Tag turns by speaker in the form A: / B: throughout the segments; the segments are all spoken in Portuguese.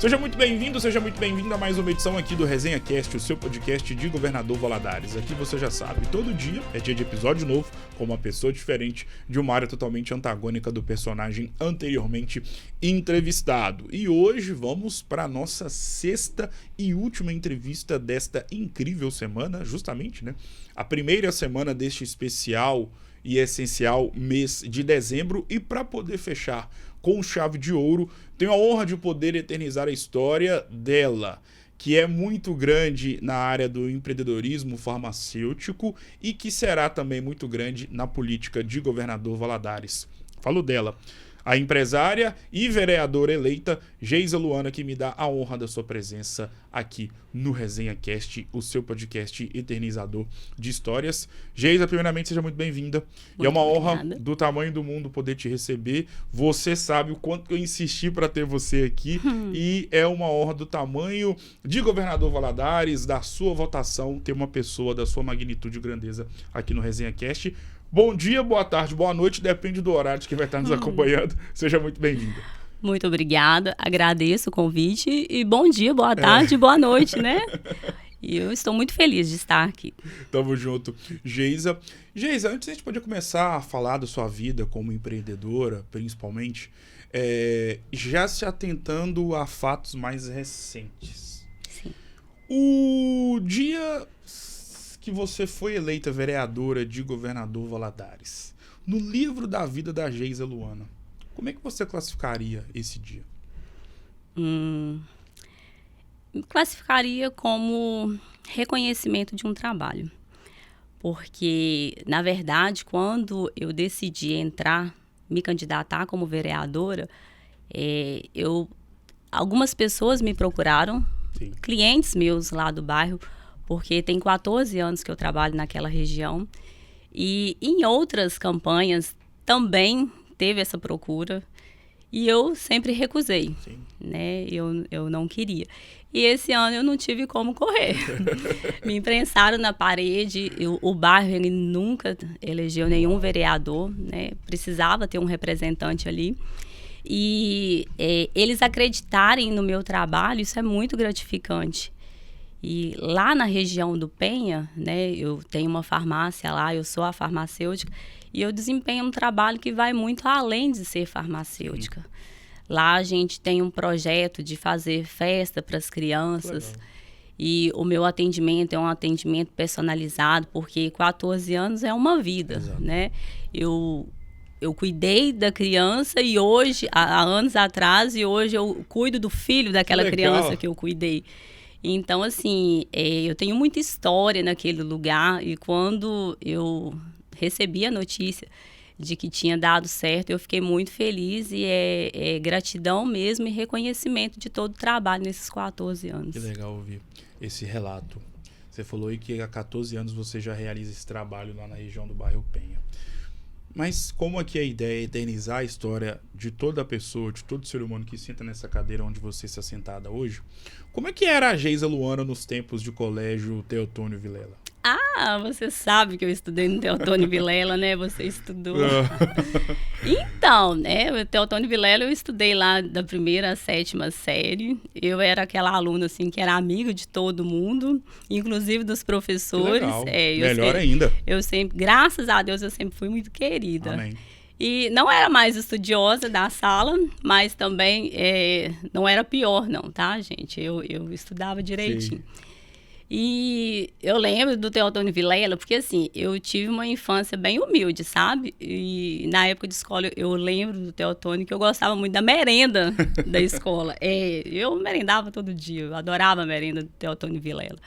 A: Seja muito bem-vindo, seja muito bem-vinda a mais uma edição aqui do Resenha Cast, o seu podcast de Governador Valadares. Aqui você já sabe, todo dia é dia de episódio novo, com uma pessoa diferente, de uma área totalmente antagônica do personagem anteriormente entrevistado. E hoje vamos para a nossa sexta e última entrevista desta incrível semana, justamente, né? A primeira semana deste especial e essencial mês de dezembro, e para poder fechar com chave de ouro, tenho a honra de poder eternizar a história dela, que é muito grande na área do empreendedorismo farmacêutico e que será também muito grande na política de Governador Valadares. Falo dela, a empresária e vereadora eleita Geisa Luana, que me dá a honra da sua presença aqui no Resenha Cast, o seu podcast eternizador de histórias. Geisa, primeiramente, seja muito bem-vinda. E é uma honra do tamanho do mundo poder te receber. Você sabe o quanto eu insisti para ter você aqui. E é uma honra do tamanho de Governador Valadares, da sua votação, ter uma pessoa da sua magnitude e grandeza aqui no Resenha Cast. Bom dia, boa tarde, boa noite, depende do horário de quem vai estar nos acompanhando. Seja muito bem-vinda.
B: Muito obrigada, agradeço o convite e bom dia, boa tarde, boa noite, né? E eu estou muito feliz de estar aqui.
A: Tamo junto. Geisa, antes de a gente poder começar a falar da sua vida como empreendedora, principalmente, já se atentando a fatos mais recentes.
B: Sim.
A: O dia que você foi eleita vereadora de Governador Valadares, no livro da vida da Geisa Luana, como é que você classificaria esse dia?
B: Classificaria como reconhecimento de um trabalho. Porque, na verdade, quando eu decidi me candidatar como vereadora, algumas pessoas me procuraram,
A: Sim.
B: Clientes meus lá do bairro, porque tem 14 anos que eu trabalho naquela região. E em outras campanhas também teve essa procura. E eu sempre recusei,
A: Sim.
B: né? Eu não queria. E esse ano eu não tive como correr. Me imprensaram na parede. O bairro ele nunca elegeu nenhum vereador, né? Precisava ter um representante ali. E eles acreditarem no meu trabalho, isso é muito gratificante. E lá na região do Penha, né, eu tenho uma farmácia lá, eu sou a farmacêutica, e eu desempenho um trabalho que vai muito além de ser farmacêutica. Sim. Lá a gente tem um projeto de fazer festa para as crianças. Legal. E o meu atendimento é um atendimento personalizado, porque 14 anos é uma vida, exato, né? Eu cuidei da criança e hoje, há anos atrás, e hoje eu cuido do filho daquela criança que eu cuidei. Então, assim, eu tenho muita história naquele lugar, e quando eu recebi a notícia de que tinha dado certo, eu fiquei muito feliz, e é gratidão mesmo e reconhecimento de todo o trabalho nesses 14 anos.
A: Que legal ouvir esse relato. Você falou aí que há 14 anos você já realiza esse trabalho lá na região do bairro Penha. Mas como aqui a ideia é eternizar a história de toda pessoa, de todo ser humano que senta nessa cadeira onde você está sentada hoje, como é que era a Geisa Luana nos tempos de colégio Teotônio Vilela?
B: Ah, você sabe que eu estudei no Teotônio Vilela, né? Você estudou. Então, né? O Teotônio Vilela eu estudei lá da primeira à 7ª série. Eu era aquela aluna, assim, que era amiga de todo mundo, inclusive dos professores.
A: Melhor ainda.
B: Eu sempre, graças a Deus, eu sempre fui muito querida.
A: Amém.
B: E não era mais estudiosa da sala, mas também não era pior, não, tá, gente? Eu estudava direitinho. Sim. E eu lembro do Teotônio Vilela, porque assim, eu tive uma infância bem humilde, sabe? E na época de escola, eu lembro do Teotônio que eu gostava muito da merenda da escola. Eu merendava todo dia, eu adorava a merenda do Teotônio Vilela.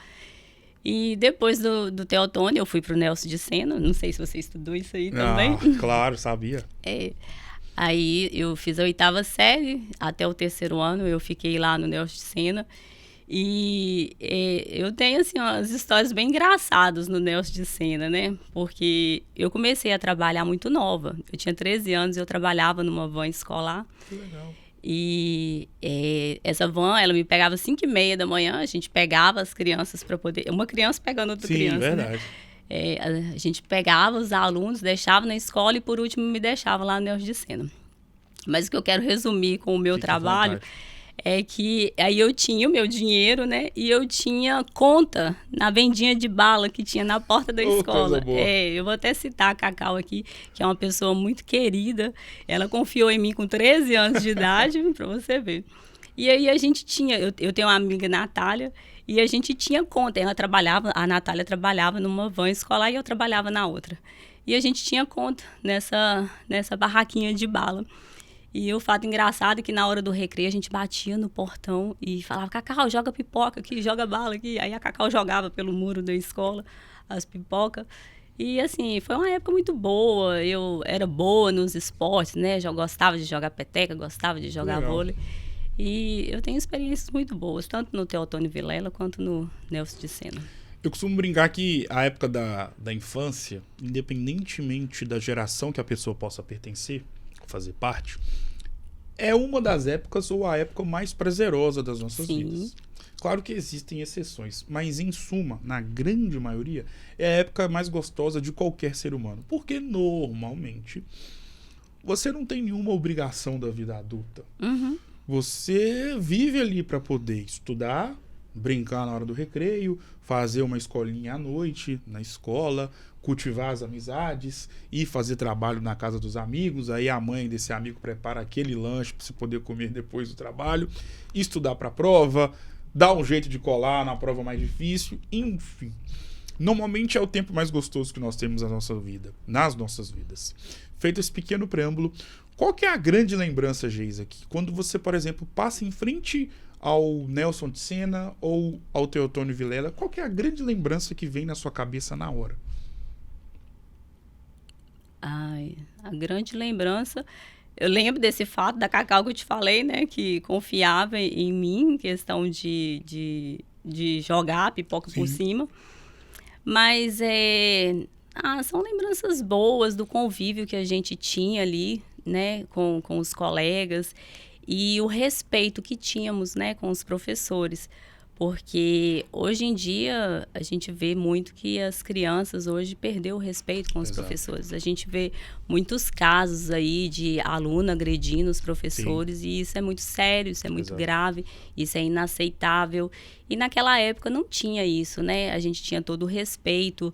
B: E depois do Teotônio, eu fui pro Nelson de Sena, não sei se você estudou isso aí também.
A: Claro, sabia.
B: Aí eu fiz a 8ª série, até o 3º ano eu fiquei lá no Nelson de Sena. E eu tenho, assim, umas histórias bem engraçadas no Nelson de Sena, né? Porque eu comecei a trabalhar muito nova. Eu tinha 13 anos e eu trabalhava numa van escolar.
A: Que legal.
B: E essa van, ela me pegava às 5h30 da manhã, a gente pegava as crianças para poder... Uma criança pegando outra criança,
A: verdade.
B: Né? A gente pegava os alunos, deixava na escola e, por último, me deixava lá no Nelson de Sena. Mas o que eu quero resumir com o meu trabalho é que aí eu tinha o meu dinheiro, né? E eu tinha conta na vendinha de bala que tinha na porta da escola.
A: Coisa boa.
B: Eu vou até citar a Cacau aqui, que é uma pessoa muito querida. Ela confiou em mim com 13 anos de idade, para você ver. E aí a gente tinha, eu tenho uma amiga, Natália, e a gente tinha conta. A Natália trabalhava numa van escolar e eu trabalhava na outra. E a gente tinha conta nessa barraquinha de bala. E o fato engraçado é que na hora do recreio a gente batia no portão e falava: Cacau, joga pipoca aqui, joga bala aqui. Aí a Cacau jogava pelo muro da escola as pipocas. E assim, foi uma época muito boa. Eu era boa nos esportes, né? Já gostava de jogar peteca, gostava de jogar vôlei. E eu tenho experiências muito boas, tanto no Teotônio Vilela quanto no Nelson de Sena.
A: Eu costumo brincar que a época da infância, independentemente da geração que a pessoa possa pertencer, fazer parte, é uma das épocas ou a época mais prazerosa das nossas vidas. Claro que existem exceções, mas em suma, na grande maioria, é a época mais gostosa de qualquer ser humano. Porque normalmente você não tem nenhuma obrigação da vida adulta.
B: Uhum.
A: Você vive ali para poder estudar, brincar na hora do recreio, fazer uma escolinha à noite na escola, cultivar as amizades e fazer trabalho na casa dos amigos. Aí a mãe desse amigo prepara aquele lanche para você poder comer depois do trabalho, estudar para a prova, dar um jeito de colar na prova mais difícil, enfim. Normalmente é o tempo mais gostoso que nós temos nas nossas vidas. Feito esse pequeno preâmbulo, qual que é a grande lembrança, Geisa, que quando você, por exemplo, passa em frente ao Nelson de Sena ou ao Teotônio Vilela, qual que é a grande lembrança que vem na sua cabeça na hora?
B: Ai, a grande lembrança... Eu lembro desse fato da Cacau que eu te falei, né? Que confiava em mim, em questão de jogar a pipoca por cima. Mas são lembranças boas do convívio que a gente tinha ali, né? Com os colegas. E o respeito que tínhamos, né? Com os professores. Porque hoje em dia a gente vê muito que as crianças hoje perderam o respeito com os professores. A gente vê muitos casos aí de aluno agredindo os professores. E isso é muito sério, isso é muito grave, isso é inaceitável. E naquela época não tinha isso, né? A gente tinha todo o respeito.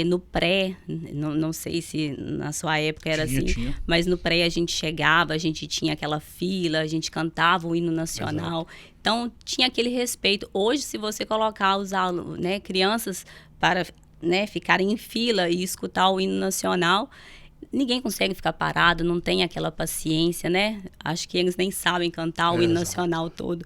B: No pré, não sei se na sua época era assim, mas no pré a gente chegava, a gente tinha aquela fila, a gente cantava o hino nacional. Então, tinha aquele respeito. Hoje, se você colocar os alunos, né, crianças para, né, ficarem em fila e escutar o hino nacional, ninguém consegue ficar parado, não tem aquela paciência, né? Acho que eles nem sabem cantar o hino nacional todo.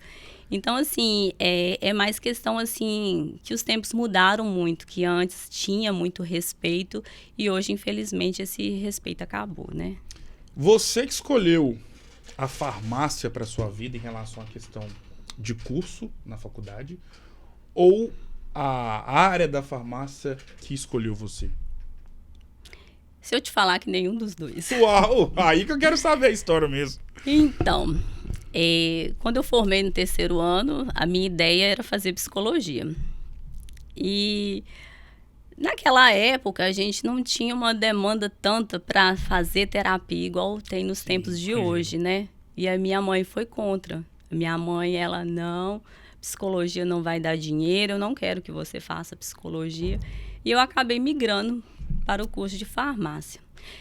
B: Então, assim, é mais questão, assim, que os tempos mudaram muito, que antes tinha muito respeito e hoje, infelizmente, esse respeito acabou, né?
A: Você que escolheu a farmácia para sua vida em relação à questão de curso na faculdade ou a área da farmácia que escolheu você?
B: Se eu te falar que nenhum dos dois.
A: Uau! Aí que eu quero saber a história mesmo.
B: Então, quando eu formei no 3º ano, a minha ideia era fazer psicologia. E naquela época a gente não tinha uma demanda tanta para fazer terapia igual tem nos tempos de hoje, né? E a minha mãe foi contra. A minha mãe, ela não, psicologia não vai dar dinheiro, eu não quero que você faça psicologia. E eu acabei migrando para o curso de farmácia.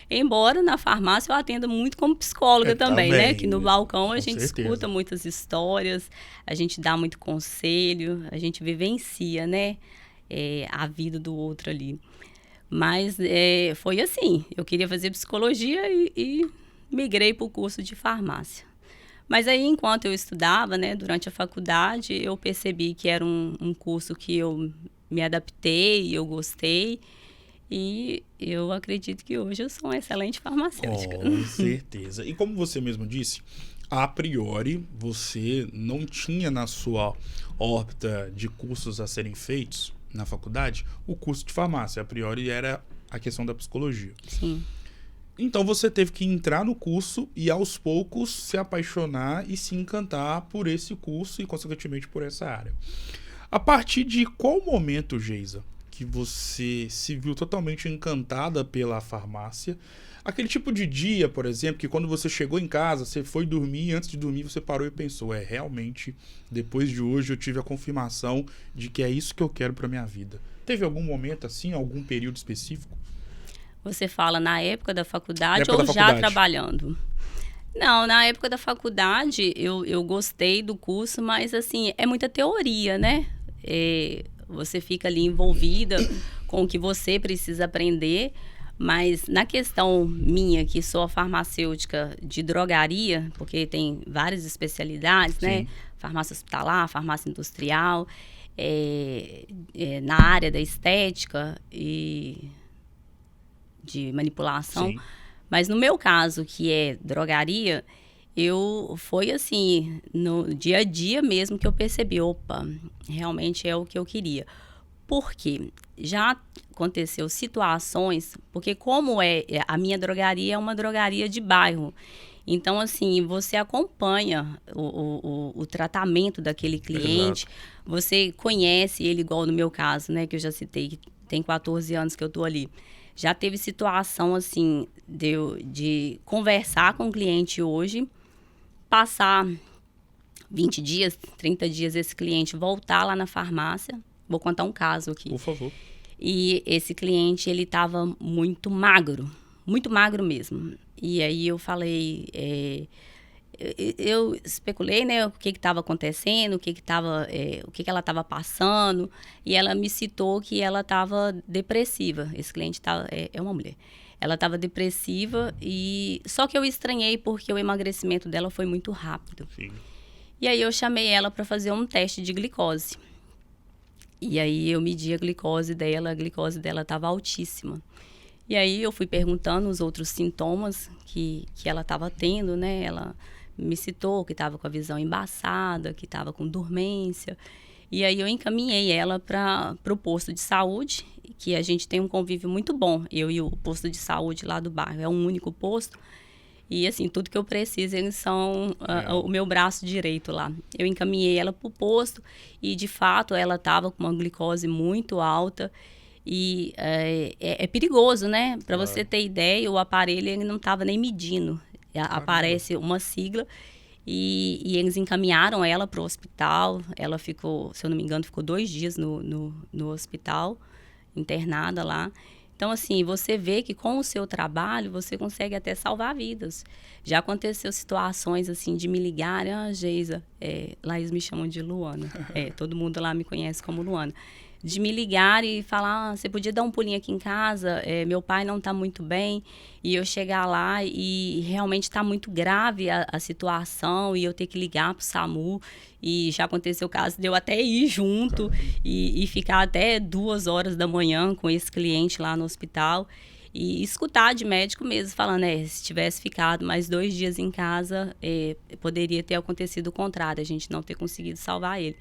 B: Embora na farmácia eu atenda muito como psicóloga também, né? Que no balcão a gente escuta muitas histórias, a gente dá muito conselho, a gente vivencia, né? A vida do outro ali. Mas foi assim, eu queria fazer psicologia e migrei para o curso de farmácia. Mas aí, enquanto eu estudava, né, durante a faculdade, eu percebi que era um curso que eu me adaptei, eu gostei. E eu acredito que hoje eu sou uma excelente farmacêutica.
A: Com certeza. E como você mesmo disse, a priori você não tinha na sua órbita de cursos a serem feitos na faculdade o curso de farmácia. A priori era a questão da psicologia.
B: Sim.
A: Então você teve que entrar no curso e aos poucos se apaixonar e se encantar por esse curso e consequentemente por essa área. A partir de qual momento, Geisa, que você se viu totalmente encantada pela farmácia, Aquele tipo de dia, por exemplo, que quando você chegou em casa, você foi dormir e antes de dormir você parou e pensou, realmente, depois de hoje eu tive a confirmação de que é isso que eu quero para minha vida. Teve algum momento assim, algum período específico?
B: Você fala na época da faculdade
A: época
B: ou
A: da
B: já
A: faculdade.
B: trabalhando? Não, na época da faculdade eu gostei do curso, mas assim, é muita teoria, né? Você fica ali envolvida com o que você precisa aprender, mas na questão minha, que sou a farmacêutica de drogaria, porque tem várias especialidades,
A: Sim.
B: né? Farmácia hospitalar, farmácia industrial, na área da estética e de manipulação.
A: Sim.
B: Mas no meu caso, que é drogaria, foi assim, no dia a dia mesmo que eu percebi, opa, realmente é o que eu queria. Por quê? Já aconteceu situações, porque como a minha drogaria é uma drogaria de bairro, então assim, você acompanha o tratamento daquele cliente,
A: Exato.
B: você conhece ele, igual no meu caso, né, que eu já citei, que tem 14 anos que eu tô ali. Já teve situação, assim, de conversar com o cliente hoje, passar 20 dias, 30 dias, esse cliente voltar lá na farmácia. Vou contar um caso aqui.
A: Por favor.
B: E esse cliente, ele estava muito magro mesmo. E aí eu falei, eu especulei, né, o que estava acontecendo, o que ela estava passando, e ela me citou que ela estava depressiva. Esse cliente é uma mulher. Ela estava depressiva, só que eu estranhei porque o emagrecimento dela foi muito rápido.
A: Sim.
B: E aí eu chamei ela para fazer um teste de glicose. E aí eu medi a glicose dela estava altíssima. E aí eu fui perguntando os outros sintomas que ela estava tendo, né? Ela me citou que estava com a visão embaçada, que estava com dormência. E aí eu encaminhei ela para o posto de saúde, que a gente tem um convívio muito bom. Eu e o posto de saúde lá do bairro. É um único posto. E assim, tudo que eu preciso, eles são o meu braço direito lá. Eu encaminhei ela para o posto e, de fato, ela estava com uma glicose muito alta. E é perigoso, né? Para você ter ideia, o aparelho ele não estava nem medindo. Aparece uma sigla e eles encaminharam ela para o hospital. Ela ficou, se eu não me engano, ficou 2 dias no hospital, internada lá. Então, assim, você vê que com o seu trabalho você consegue até salvar vidas. Já aconteceu situações, assim, de me ligarem, Geisa, lá eles me chamam de Luana. Todo mundo lá me conhece como Luana. De me ligar e falar, você podia dar um pulinho aqui em casa? Meu pai não está muito bem. E eu chegar lá e realmente está muito grave a situação e eu ter que ligar para o SAMU. E já aconteceu o caso de eu até ir junto e ficar até 2 horas da manhã com esse cliente lá no hospital. E escutar de médico mesmo, falando, se tivesse ficado mais 2 dias em casa, poderia ter acontecido o contrário, a gente não ter conseguido salvar ele.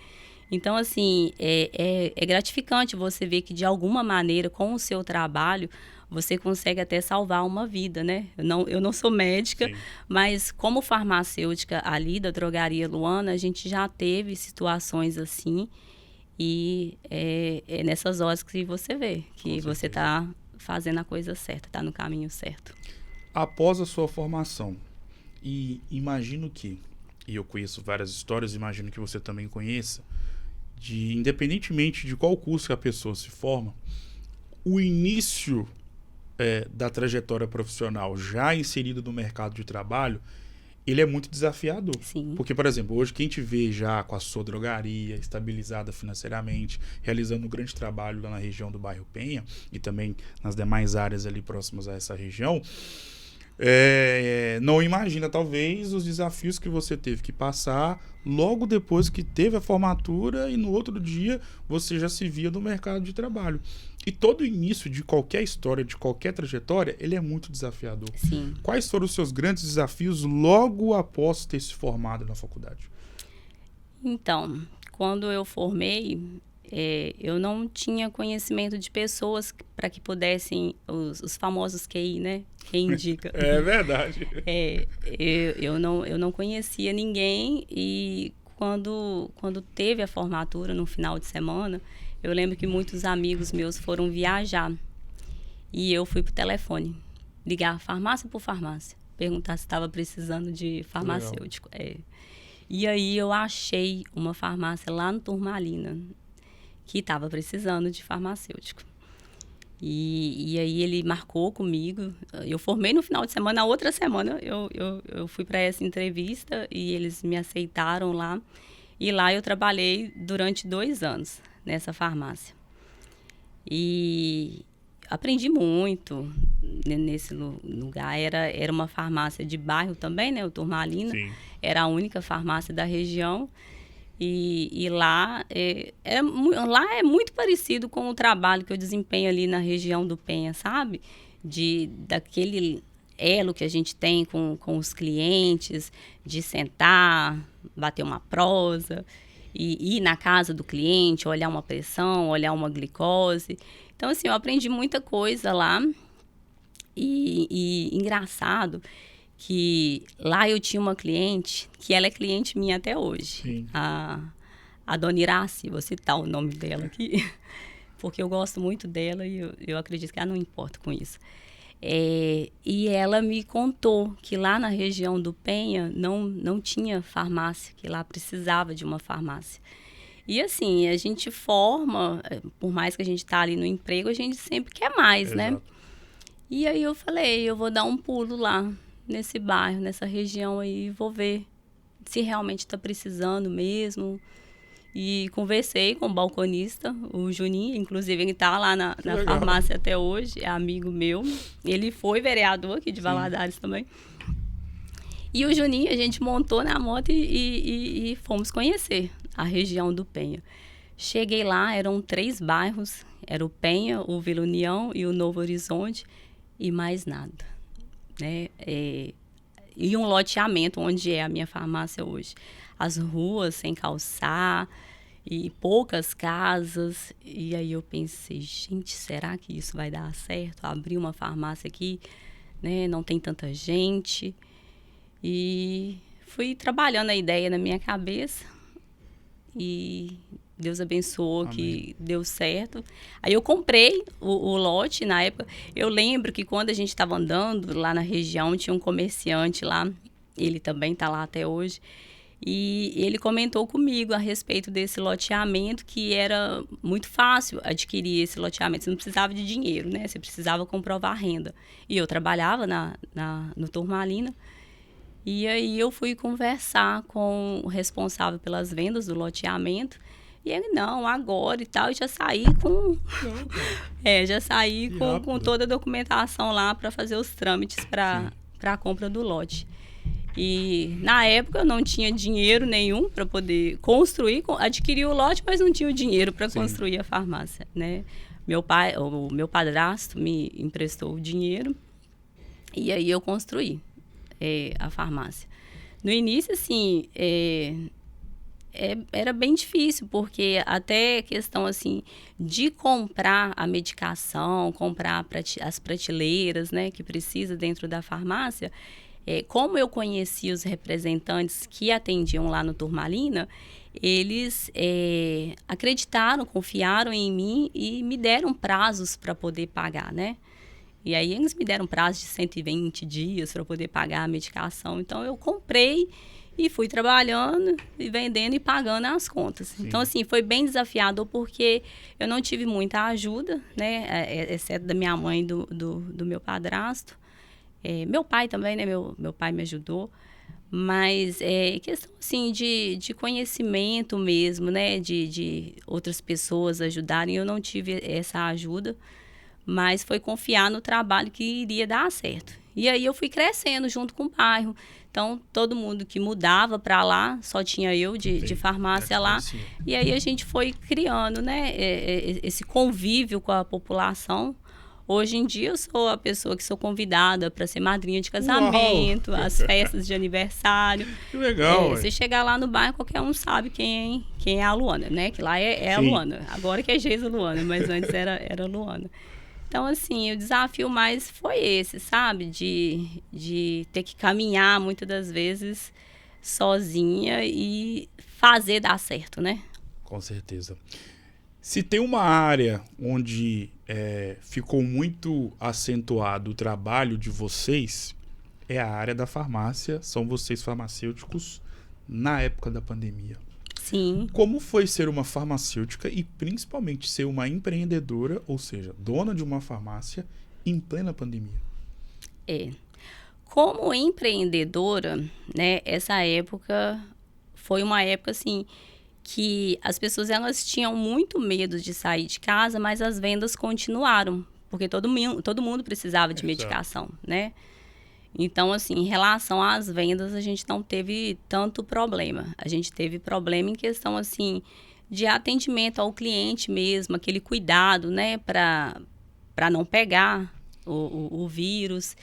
B: Então, assim, é gratificante você ver que, de alguma maneira, com o seu trabalho, você consegue até salvar uma vida, né? Eu não sou médica, sim, mas como farmacêutica ali da drogaria Luana, a gente já teve situações assim. E é nessas horas que você vê que você está fazendo a coisa certa, está no caminho certo.
A: Após a sua formação, e imagino e eu conheço várias histórias, imagino que você também conheça, independentemente de qual curso que a pessoa se forma, o início da trajetória profissional já inserido no mercado de trabalho, ele é muito desafiador.
B: Sim.
A: Porque, por exemplo, hoje quem te vê já com a sua drogaria, estabilizada financeiramente, realizando um grande trabalho lá na região do bairro Penha e também nas demais áreas ali próximas a essa região, não imagina, talvez, os desafios que você teve que passar logo depois que teve a formatura e no outro dia você já se via no mercado de trabalho. E todo início de qualquer história, de qualquer trajetória, ele é muito desafiador.
B: Sim.
A: Quais foram os seus grandes desafios logo após ter se formado na faculdade?
B: Então, quando eu formei, eu não tinha conhecimento de pessoas para que pudessem, os famosos QI, né? Quem indica.
A: É verdade.
B: Eu não conhecia ninguém e quando teve a formatura no final de semana, eu lembro que muitos amigos meus foram viajar e eu fui pro telefone. ligar farmácia por farmácia, perguntar se estava precisando de farmacêutico. E aí eu achei uma farmácia lá no Turmalina que estava precisando de farmacêutico. E aí ele marcou comigo. Eu formei no final de semana. Na outra semana eu fui para essa entrevista e eles me aceitaram lá. E lá eu trabalhei durante 2 anos nessa farmácia. E aprendi muito nesse lugar. Era uma farmácia de bairro também, né? O Turmalina.
A: Sim.
B: Era a única farmácia da região. E lá lá é muito parecido com o trabalho que eu desempenho ali na região do Penha, sabe? Daquele elo que a gente tem com os clientes, de sentar, bater uma prosa, e ir na casa do cliente, olhar uma pressão, olhar uma glicose. Então, assim, eu aprendi muita coisa lá. E engraçado que lá eu tinha uma cliente, que ela é cliente minha até hoje.
A: Sim.
B: A dona Iraci, vou citar o nome dela aqui, porque eu gosto muito dela e eu acredito que ela não importa com isso. E ela me contou que lá na região do Penha não tinha farmácia, que lá precisava de uma farmácia. E assim, a gente forma, por mais que a gente está ali no emprego, a gente sempre quer mais, né? E aí eu falei, eu vou dar um pulo lá nesse bairro, nessa região aí, vou ver se realmente está precisando mesmo. E conversei com o balconista, o Juninho, inclusive ele está lá na farmácia até hoje, é amigo meu. Ele foi vereador aqui de Valadares também. E o Juninho, a gente montou na moto e fomos conhecer a região do Penha. Cheguei lá, eram 3 bairros, era o Penha, o Vila União e o Novo Horizonte, e mais nada, né? E um loteamento onde é a minha farmácia hoje. As ruas sem calçar e poucas casas. E aí eu pensei, gente, será que isso vai dar certo? Abrir uma farmácia aqui, né? Não tem tanta gente. E fui trabalhando a ideia na minha cabeça e Deus abençoou. Amém. Que deu certo. Aí eu comprei o lote na época. Eu lembro que quando a gente estava andando lá na região, tinha um comerciante lá, ele também está lá até hoje, e ele comentou comigo a respeito desse loteamento, que era muito fácil adquirir esse loteamento. Você não precisava de dinheiro, né? Você precisava comprovar a renda. E eu trabalhava no Turmalina. E aí eu fui conversar com o responsável pelas vendas do loteamento. E ele, não, agora e tal, e já saí com toda a documentação lá para fazer os trâmites para a compra do lote. E na época eu não tinha dinheiro nenhum para poder construir, adquirir o lote, mas não tinha o dinheiro para construir a farmácia, né? O meu padrasto me emprestou o dinheiro e aí eu construí a farmácia. No início, assim, era bem difícil, porque até questão assim de comprar a medicação, comprar as prateleiras, né, que precisa dentro da farmácia, como eu conhecia os representantes que atendiam lá no Turmalina, eles acreditaram, confiaram em mim e me deram prazos para poder pagar, né? E aí eles me deram prazo de 120 dias para poder pagar a medicação. Então eu comprei e fui trabalhando e vendendo e pagando as contas. Sim. Então, assim, foi bem desafiador porque eu não tive muita ajuda, né? Exceto da minha mãe e do meu padrasto. Meu pai também, né? Meu pai me ajudou. Mas questão, assim, de conhecimento mesmo, né? De outras pessoas ajudarem. Eu não tive essa ajuda, mas foi confiar no trabalho que iria dar certo. E aí eu fui crescendo junto com o bairro. Então, todo mundo que mudava para lá, só tinha eu de farmácia lá. E aí a gente foi criando, né, esse convívio com a população. Hoje em dia eu sou a pessoa que sou convidada para ser madrinha de casamento, as festas de aniversário.
A: Que legal.
B: Você chegar lá no bairro, qualquer um sabe quem é a Luana, né? Que lá é a Luana. Agora que é Geisa Luana, mas antes era Luana. Então, assim, o desafio mais foi esse, sabe? De ter que caminhar, muitas das vezes, sozinha e fazer dar certo, né?
A: Com certeza. Se tem uma área onde ficou muito acentuado o trabalho de vocês, é a área da farmácia, são vocês farmacêuticos na época da pandemia.
B: Sim.
A: Como foi ser uma farmacêutica e principalmente ser uma empreendedora, ou seja, dona de uma farmácia em plena pandemia?
B: Como empreendedora, né, essa época foi uma época assim que as pessoas elas tinham muito medo de sair de casa, mas as vendas continuaram, porque todo mundo precisava de medicação, né? Então, assim, em relação às vendas, a gente não teve tanto problema. A gente teve problema em questão, assim, de atendimento ao cliente mesmo, aquele cuidado, né, para não pegar o vírus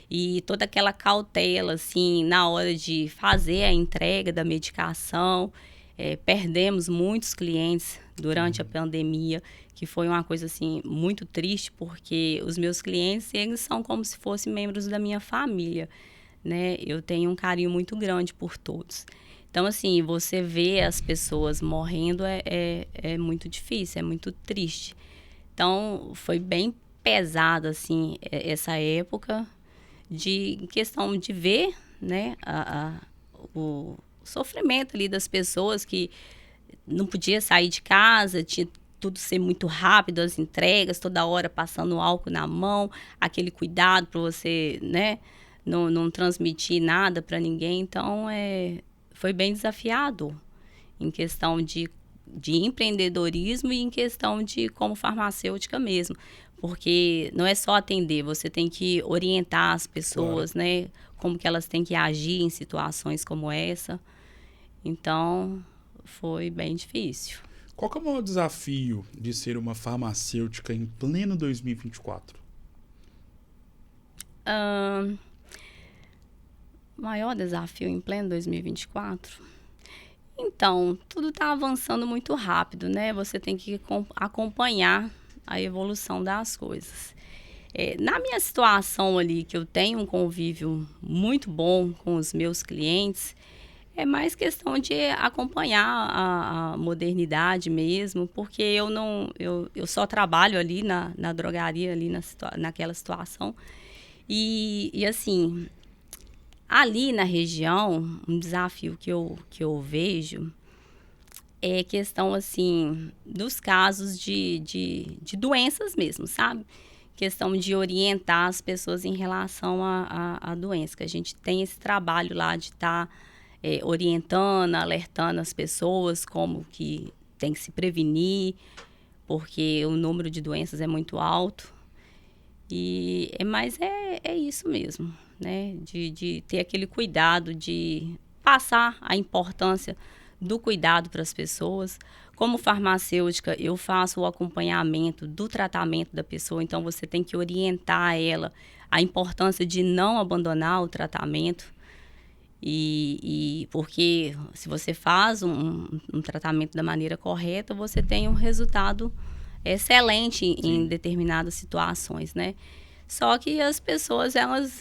B: e toda aquela cautela, assim, na hora de fazer a entrega da medicação. Perdemos muitos clientes durante a pandemia, que foi uma coisa assim muito triste, porque os meus clientes eles são como se fossem membros da minha família, né? Eu tenho um carinho muito grande por todos. Então, assim, você vê as pessoas morrendo é muito difícil, é muito triste. Então, foi bem pesado, assim, essa época de questão de ver, né, o sofrimento ali das pessoas que não podia sair de casa, tinha tudo ser muito rápido, as entregas, toda hora passando álcool na mão, aquele cuidado para você, né, não transmitir nada para ninguém. Então, foi bem desafiador em questão de empreendedorismo e em questão de como farmacêutica mesmo. Porque não é só atender, você tem que orientar as pessoas, claro, né, como que elas têm que agir em situações como essa. Então, foi bem difícil.
A: Qual que é o maior desafio de ser uma farmacêutica em pleno 2024?
B: Maior desafio em pleno 2024? Então, tudo está avançando muito rápido, né? Você tem que acompanhar a evolução das coisas. Na minha situação ali, que eu tenho um convívio muito bom com os meus clientes, é mais questão de acompanhar a modernidade mesmo, porque eu só trabalho ali na drogaria, ali naquela situação. E assim, ali na região, um desafio que eu vejo é questão, assim, dos casos de doenças mesmo, sabe? Questão de orientar as pessoas em relação à doença, que a gente tem esse trabalho lá de estar orientando, alertando as pessoas como que tem que se prevenir, porque o número de doenças é muito alto. Mas é isso mesmo, né? De ter aquele cuidado, de passar a importância do cuidado para as pessoas. Como farmacêutica, eu faço o acompanhamento do tratamento da pessoa, então você tem que orientar ela a importância de não abandonar o tratamento. Porque se você faz um tratamento da maneira correta, você tem um resultado excelente em determinadas situações, né? Só que as pessoas,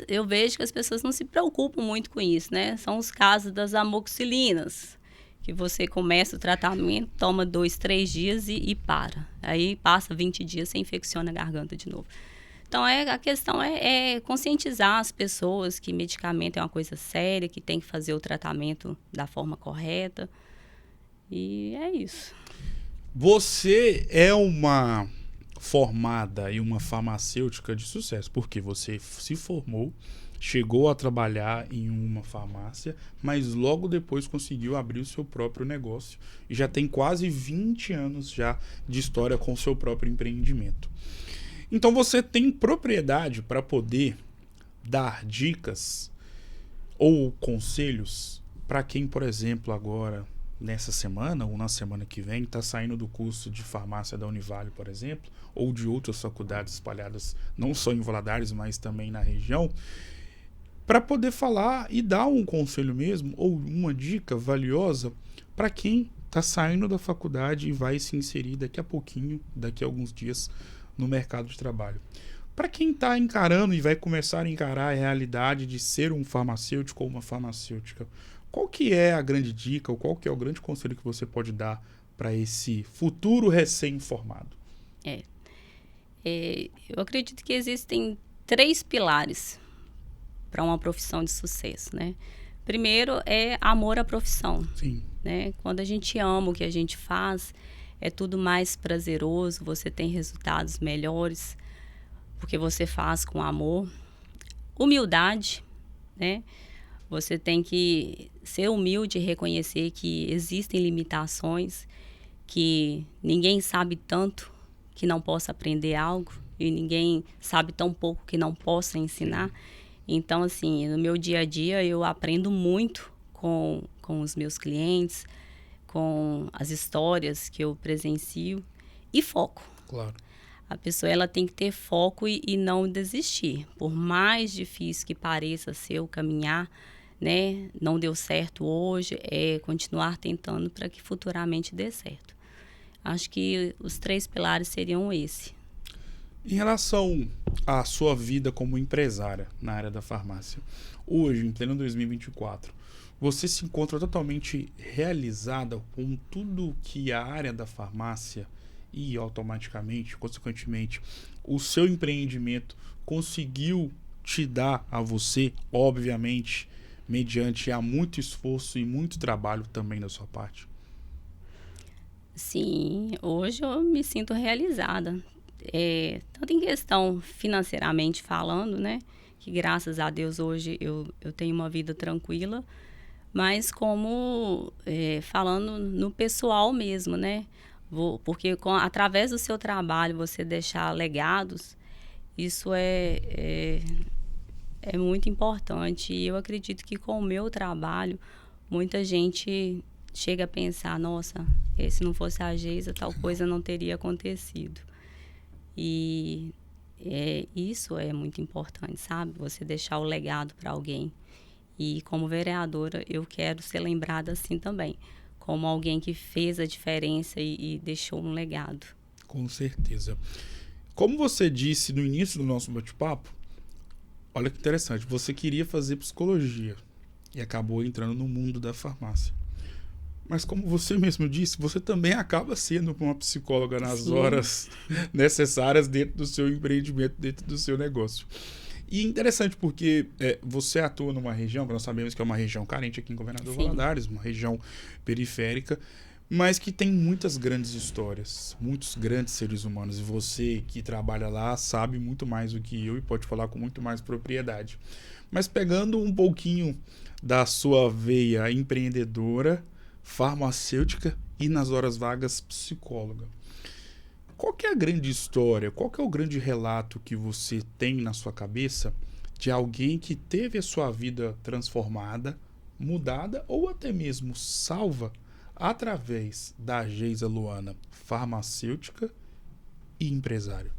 B: eu vejo que as pessoas não se preocupam muito com isso, né? São os casos das amoxicilinas, que você começa o tratamento, toma 2, 3 dias e para. Aí passa 20 dias, você infecciona a garganta de novo. Então, a questão é conscientizar as pessoas que medicamento é uma coisa séria, que tem que fazer o tratamento da forma correta. E é isso.
A: Você é uma formada e uma farmacêutica de sucesso, porque você se formou, chegou a trabalhar em uma farmácia, mas logo depois conseguiu abrir o seu próprio negócio e já tem quase 20 anos já de história com o seu próprio empreendimento. Então você tem propriedade para poder dar dicas ou conselhos para quem, por exemplo, agora, nessa semana ou na semana que vem, está saindo do curso de farmácia da Univale, por exemplo, ou de outras faculdades espalhadas, não só em Valadares, mas também na região, para poder falar e dar um conselho mesmo, ou uma dica valiosa para quem está saindo da faculdade e vai se inserir daqui a pouquinho, daqui a alguns dias, no mercado de trabalho. Para quem está encarando e vai começar a encarar a realidade de ser um farmacêutico ou uma farmacêutica, qual que é a grande dica ou qual que é o grande conselho que você pode dar para esse futuro recém-formado?
B: Eu acredito que existem 3 pilares para uma profissão de sucesso, né? Primeiro é amor à profissão.
A: Sim.
B: Né? Quando a gente ama o que a gente faz, é tudo mais prazeroso, você tem resultados melhores, porque você faz com amor. Humildade, né? Você tem que ser humilde e reconhecer que existem limitações, que ninguém sabe tanto que não possa aprender algo, e ninguém sabe tão pouco que não possa ensinar. Então, assim, no meu dia a dia, eu aprendo muito com os meus clientes, com as histórias que eu presencio, e foco.
A: Claro.
B: A pessoa ela tem que ter foco e não desistir. Por mais difícil que pareça ser o caminhar, né? Não deu certo hoje, é continuar tentando para que futuramente dê certo. Acho que os 3 pilares seriam esse.
A: Em relação à sua vida como empresária na área da farmácia, hoje, em pleno 2024, você se encontra totalmente realizada com tudo que a área da farmácia e automaticamente, consequentemente, o seu empreendimento conseguiu te dar a você, obviamente, mediante a muito esforço e muito trabalho também da sua parte?
B: Sim, hoje eu me sinto realizada. Tanto em questão financeiramente falando, né? Que graças a Deus hoje eu tenho uma vida tranquila, mas como falando no pessoal mesmo, né? Porque através do seu trabalho você deixar legados, isso é muito importante. E eu acredito que com o meu trabalho, muita gente chega a pensar, nossa, se não fosse a Geisa, tal coisa não teria acontecido. E isso é muito importante, sabe? Você deixar o legado para alguém. E como vereadora, eu quero ser lembrada assim também, como alguém que fez a diferença e deixou um legado.
A: Com certeza. Como você disse no início do nosso bate-papo, olha que interessante, você queria fazer psicologia e acabou entrando no mundo da farmácia. Mas como você mesmo disse, você também acaba sendo uma psicóloga nas
B: Sim.
A: horas necessárias dentro do seu empreendimento, dentro do seu negócio. E interessante porque você atua numa região, que nós sabemos que é uma região carente aqui em Governador
B: Sim.
A: Valadares, uma região periférica, mas que tem muitas grandes histórias, muitos grandes seres humanos. E você que trabalha lá sabe muito mais do que eu e pode falar com muito mais propriedade. Mas pegando um pouquinho da sua veia empreendedora, farmacêutica e nas horas vagas psicóloga, qual que é a grande história, qual que é o grande relato que você tem na sua cabeça de alguém que teve a sua vida transformada, mudada ou até mesmo salva através da Geisa Luana, farmacêutica e empresário?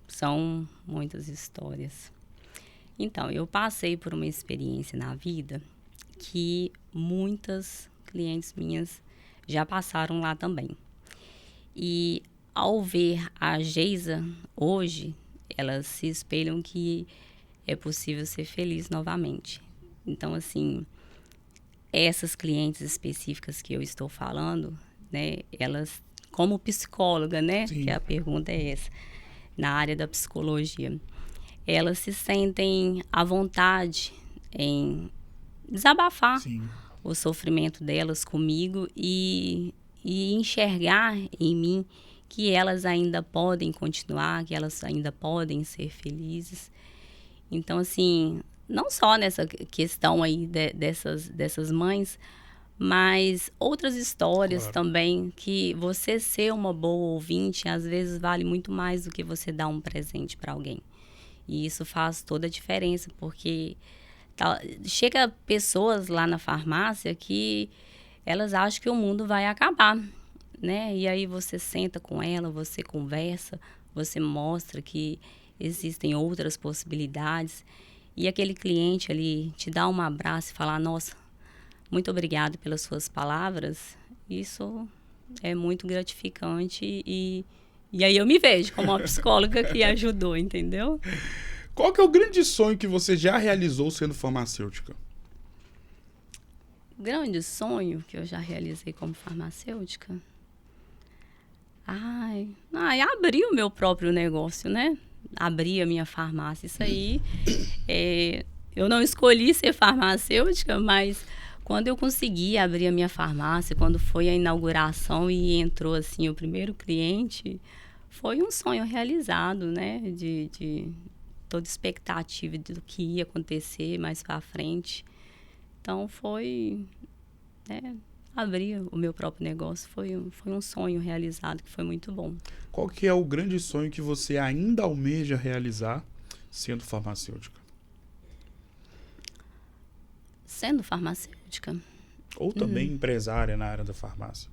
B: São muitas histórias. Então, eu passei por uma experiência na vida que muitas clientes minhas já passaram lá também. E ao ver a Geisa hoje, elas se espelham que é possível ser feliz novamente. Então, assim, essas clientes específicas que eu estou falando, né, elas, como psicóloga, né,
A: Sim.
B: que a pergunta é essa, na área da psicologia, elas se sentem à vontade em desabafar
A: Sim.
B: o sofrimento delas comigo e enxergar em mim que elas ainda podem continuar, que elas ainda podem ser felizes. Então, assim, não só nessa questão aí dessas mães, mas outras histórias
A: Claro.
B: também, que você ser uma boa ouvinte, às vezes vale muito mais do que você dar um presente para alguém. E isso faz toda a diferença, porque chega pessoas lá na farmácia que elas acham que o mundo vai acabar, né? E aí você senta com ela, você conversa, você mostra que existem outras possibilidades. E aquele cliente ali te dá um abraço e fala, nossa, muito obrigado pelas suas palavras. Isso é muito gratificante e aí eu me vejo como uma psicóloga que ajudou, entendeu?
A: Qual que é o grande sonho que você já realizou sendo farmacêutica?
B: grande sonho que eu já realizei como farmacêutica? Abrir o meu próprio negócio, né? Abrir a minha farmácia. Isso aí, eu não escolhi ser farmacêutica, mas quando eu consegui abrir a minha farmácia, quando foi a inauguração e entrou, assim, o primeiro cliente, foi um sonho realizado, né? De toda expectativa do que ia acontecer mais para frente. Então, foi... abrir o meu próprio negócio foi um sonho realizado, que foi muito bom.
A: Qual que é o grande sonho que você ainda almeja realizar sendo farmacêutica?
B: Sendo farmacêutica?
A: Ou também empresária na área da farmácia?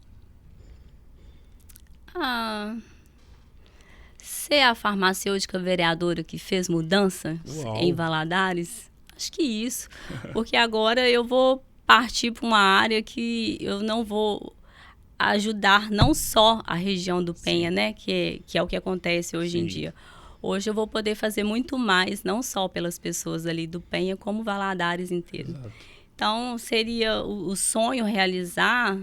B: Ser a farmacêutica vereadora que fez mudança em Valadares? Acho que isso. Porque agora eu vou partir para uma área que eu não vou ajudar não só a região do Penha, né? Que é o que acontece hoje em dia. Hoje eu vou poder fazer muito mais, não só pelas pessoas ali do Penha, como Valadares inteiro.
A: Exato.
B: Então, seria o sonho realizar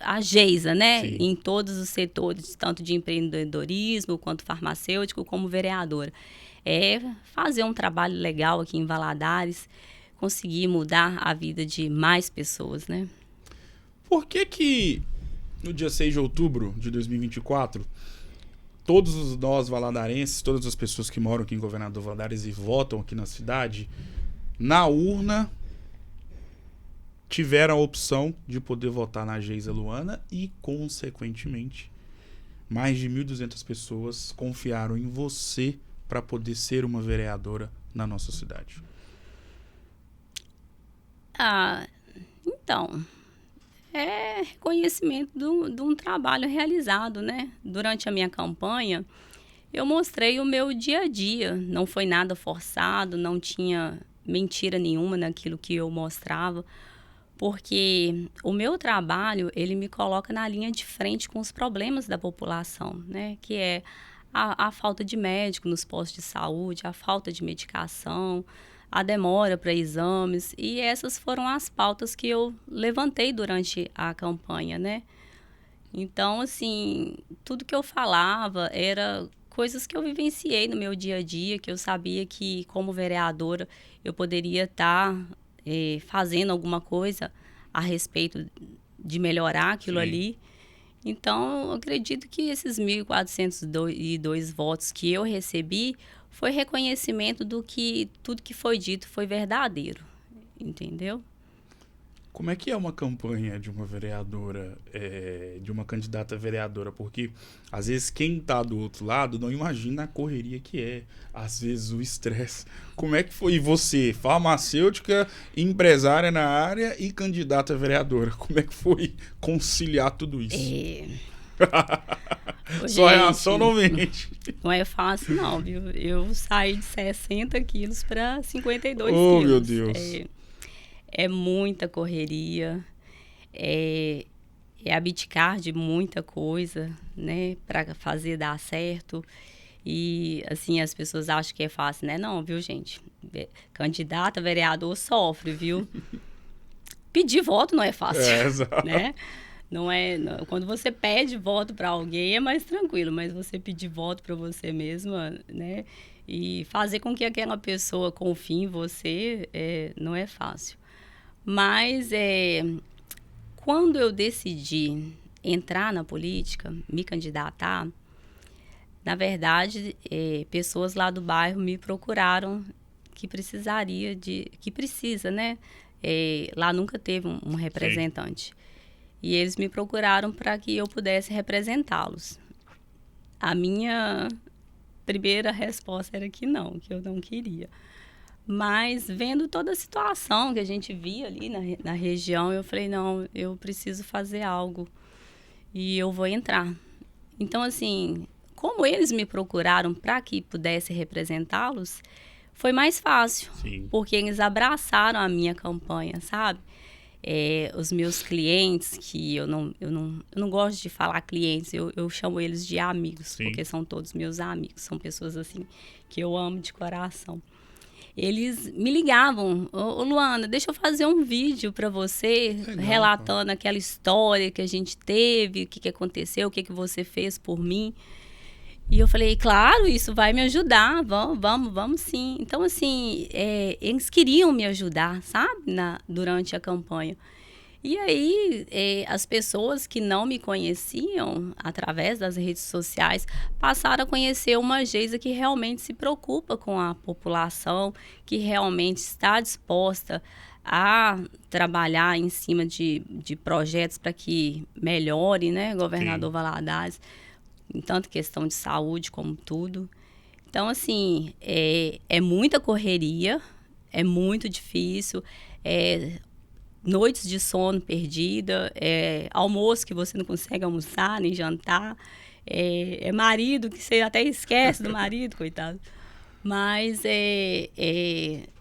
B: a Geisa, né?
A: Sim.
B: Em todos os setores, tanto de empreendedorismo, quanto farmacêutico, como vereadora. Fazer um trabalho legal aqui em Valadares, conseguir mudar a vida de mais pessoas, né?
A: Por que no dia 6 de outubro de 2024, todos nós valadarenses, todas as pessoas que moram aqui em Governador Valadares e votam aqui na cidade, na urna, tiveram a opção de poder votar na Geisa Luana e, consequentemente, mais de 1.200 pessoas confiaram em você para poder ser uma vereadora na nossa cidade?
B: Então, é reconhecimento de um trabalho realizado, né? Durante a minha campanha, eu mostrei o meu dia a dia. Não foi nada forçado, não tinha mentira nenhuma naquilo que eu mostrava, porque o meu trabalho, ele me coloca na linha de frente com os problemas da população, né? Que é a falta de médico nos postos de saúde, a falta de medicação, a demora para exames, e essas foram as pautas que eu levantei durante a campanha, né? Então, assim, tudo que eu falava era coisas que eu vivenciei no meu dia a dia, que eu sabia que, como vereadora, eu poderia estar fazendo alguma coisa a respeito de melhorar aquilo ali. Então, eu acredito que esses 1.402 votos que eu recebi foi reconhecimento do que tudo que foi dito foi verdadeiro, entendeu?
A: Como é que é uma campanha de uma vereadora, de uma candidata vereadora? Porque, às vezes, quem está do outro lado não imagina a correria que é. Às vezes, o estresse. Como é que foi você, farmacêutica, empresária na área e candidata vereadora? Como é que foi conciliar tudo isso? Sua reação não mente.
B: Não é fácil, não, viu? Eu saí de 60 quilos para 52
A: quilos. Oh, meu
B: quilos.
A: Deus.
B: É muita correria, é abdicar de muita coisa, né, para fazer dar certo. E, assim, as pessoas acham que é fácil, né? Não, viu, gente? Candidata, vereador sofre, viu? Pedir voto não é fácil,
A: exato.
B: Né? Quando você pede voto para alguém é mais tranquilo, mas você pedir voto para você mesma, né? E fazer com que aquela pessoa confie em você não é fácil. Mas quando eu decidi entrar na política, me candidatar, na verdade, pessoas lá do bairro me procuraram que precisa, né? Lá nunca teve um representante. Sim. E eles me procuraram para que eu pudesse representá-los. A minha primeira resposta era que eu não queria. Mas, vendo toda a situação que a gente via ali na região, eu falei, não, eu preciso fazer algo e eu vou entrar. Então, assim, como eles me procuraram para que pudesse representá-los, foi mais fácil.
A: Sim.
B: Porque eles abraçaram a minha campanha, sabe? Os meus clientes, que eu não gosto de falar clientes, eu chamo eles de amigos. Sim. Porque são todos meus amigos, são pessoas assim que eu amo de coração. eles me ligavam, ô Luana, deixa eu fazer um vídeo para você,
A: Legal,
B: relatando aquela história que a gente teve, o que aconteceu, o que você fez por mim. E eu falei, claro, isso vai me ajudar, vamos sim. Então, assim, eles queriam me ajudar, sabe, durante a campanha. E aí, as pessoas que não me conheciam, através das redes sociais, passaram a conhecer uma Geisa que realmente se preocupa com a população, que realmente está disposta a trabalhar em cima de projetos para que melhore, né, governador Valadares, em tanto questão de saúde como tudo. Então, assim, é muita correria, é muito difícil, noites de sono perdida, almoço que você não consegue almoçar nem jantar, marido que você até esquece do marido, coitado. Mas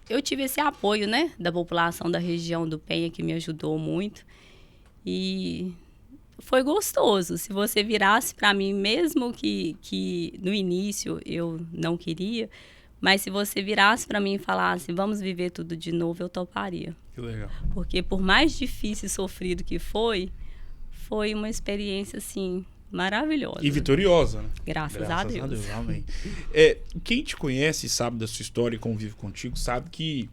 B: eu tive esse apoio, né, da população da região do Penha, que me ajudou muito. E foi gostoso. Se você virasse para mim, mesmo que no início eu não queria, mas se você virasse para mim e falasse, vamos viver tudo de novo, eu toparia.
A: Que legal.
B: Porque por mais difícil e sofrido que foi uma experiência, assim, maravilhosa.
A: E vitoriosa, né?
B: Graças a Deus.
A: Amém. Quem te conhece e sabe da sua história e convive contigo, sabe que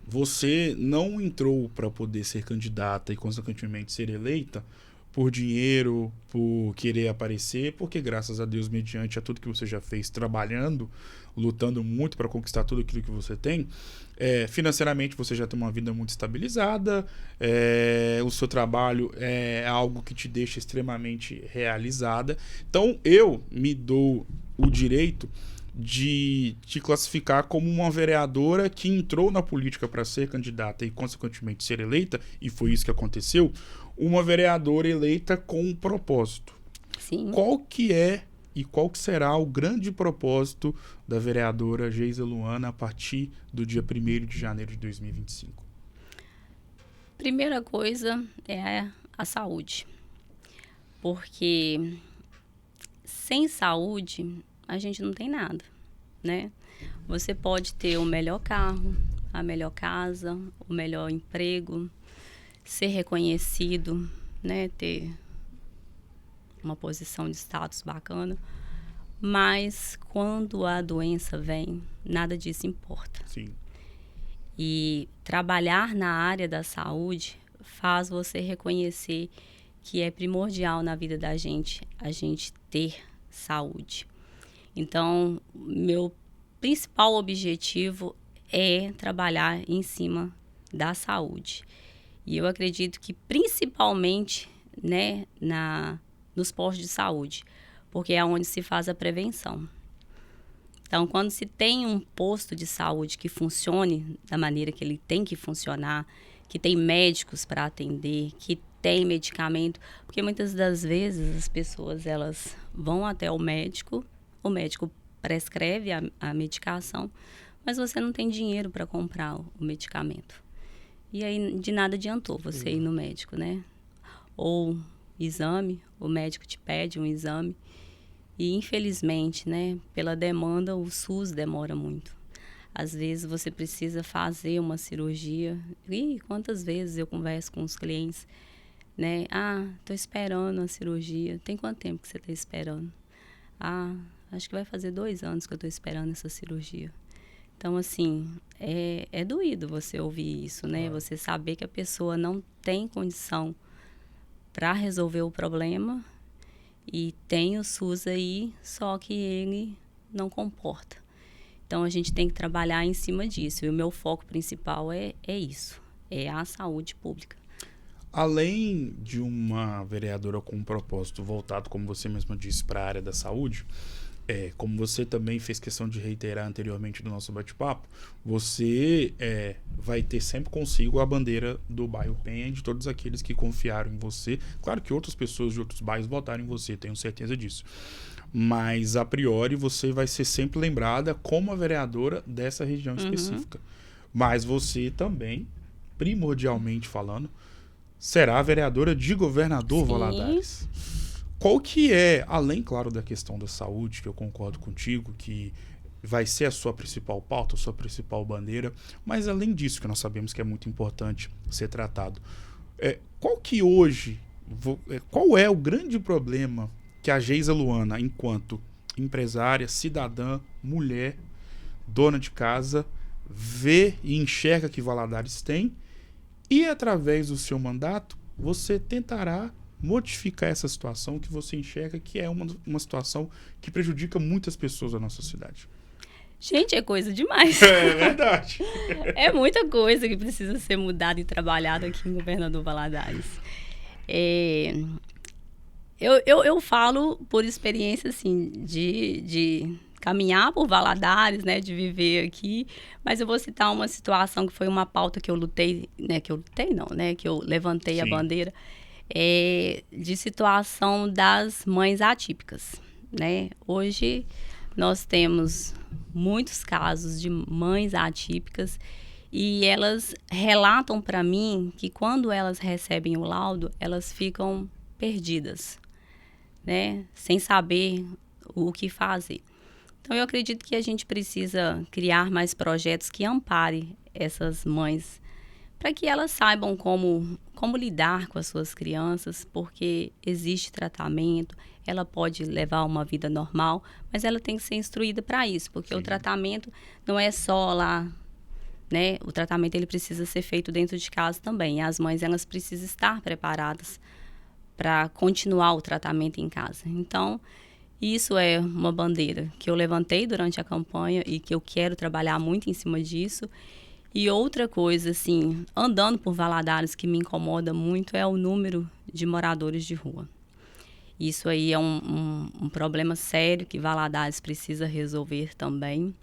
A: você não entrou para poder ser candidata e, consequentemente, ser eleita por dinheiro, por querer aparecer, porque, graças a Deus, mediante a tudo que você já fez, trabalhando, lutando muito para conquistar tudo aquilo que você tem, financeiramente você já tem uma vida muito estabilizada, o seu trabalho é algo que te deixa extremamente realizada. Então, eu me dou o direito de te classificar como uma vereadora que entrou na política para ser candidata e, consequentemente, ser eleita, e foi isso que aconteceu, uma vereadora eleita com um propósito.
B: Sim.
A: Qual que é e qual que será o grande propósito da vereadora Geisa Luana a partir do dia 1º de janeiro de 2025?
B: Primeira coisa é a saúde. Porque sem saúde a gente não tem nada, né? Você pode ter o melhor carro, a melhor casa, o melhor emprego, ser reconhecido, né? Ter uma posição de status bacana, mas quando a doença vem, nada disso importa.
A: Sim.
B: E trabalhar na área da saúde faz você reconhecer que é primordial na vida da gente a gente ter saúde. Então, meu principal objetivo é trabalhar em cima da saúde. E eu acredito que principalmente, né, nos postos de saúde, porque é onde se faz a prevenção. Então, quando se tem um posto de saúde que funcione da maneira que ele tem que funcionar, que tem médicos para atender, que tem medicamento, porque muitas das vezes as pessoas elas vão até o médico prescreve a medicação, mas você não tem dinheiro para comprar o medicamento. E aí, de nada adiantou você ir no médico, né? Ou exame, o médico te pede um exame. E, infelizmente, né, pela demanda, o SUS demora muito. Às vezes, você precisa fazer uma cirurgia. E quantas vezes eu converso com os clientes, né? Tô esperando a cirurgia. Tem quanto tempo que você está esperando? Acho que vai fazer 2 anos que eu estou esperando essa cirurgia. Então, assim, é doído você ouvir isso, né?
A: Claro.
B: Você saber que a pessoa não tem condição para resolver o problema e tem o SUS aí, só que ele não comporta. Então, a gente tem que trabalhar em cima disso. E o meu foco principal é isso, é a saúde pública.
A: Além de uma vereadora com um propósito voltado, como você mesmo disse, para a área da saúde, como você também fez questão de reiterar anteriormente no nosso bate-papo, você vai ter sempre consigo a bandeira do bairro Penha e de todos aqueles que confiaram em você. Claro que outras pessoas de outros bairros votaram em você, tenho certeza disso. Mas, a priori, você vai ser sempre lembrada como a vereadora dessa região específica. Mas você também, primordialmente falando, será a vereadora de Governador Valadares. Qual que é, além, claro, da questão da saúde, que eu concordo contigo, que vai ser a sua principal pauta, a sua principal bandeira, mas além disso, que nós sabemos que é muito importante ser tratado, qual é o grande problema que a Geisa Luana, enquanto empresária, cidadã, mulher, dona de casa, vê e enxerga que Valadares tem, e através do seu mandato você tentará modificar essa situação que você enxerga que é uma situação que prejudica muitas pessoas da nossa cidade?
B: Gente, é coisa demais.
A: É verdade.
B: É muita coisa que precisa ser mudada e trabalhada aqui em Governador Valadares. Eu falo por experiência, assim, de caminhar por Valadares, né, de viver aqui, mas eu vou citar uma situação que foi uma pauta que eu lutei, né, que eu levantei a bandeira, de situação das mães atípicas, né? Hoje nós temos muitos casos de mães atípicas e elas relatam para mim que quando elas recebem o laudo, elas ficam perdidas, né? Sem saber o que fazer. Então, eu acredito que a gente precisa criar mais projetos que amparem essas mães para que elas saibam como lidar com as suas crianças, porque existe tratamento, ela pode levar uma vida normal, mas ela tem que ser instruída para isso, porque Sim. O tratamento não é só lá, né? O tratamento ele precisa ser feito dentro de casa também. E as mães elas precisam estar preparadas para continuar o tratamento em casa. Então, isso é uma bandeira que eu levantei durante a campanha e que eu quero trabalhar muito em cima disso. E outra coisa, assim, andando por Valadares que me incomoda muito é o número de moradores de rua. Isso aí é um problema sério que Valadares precisa resolver também,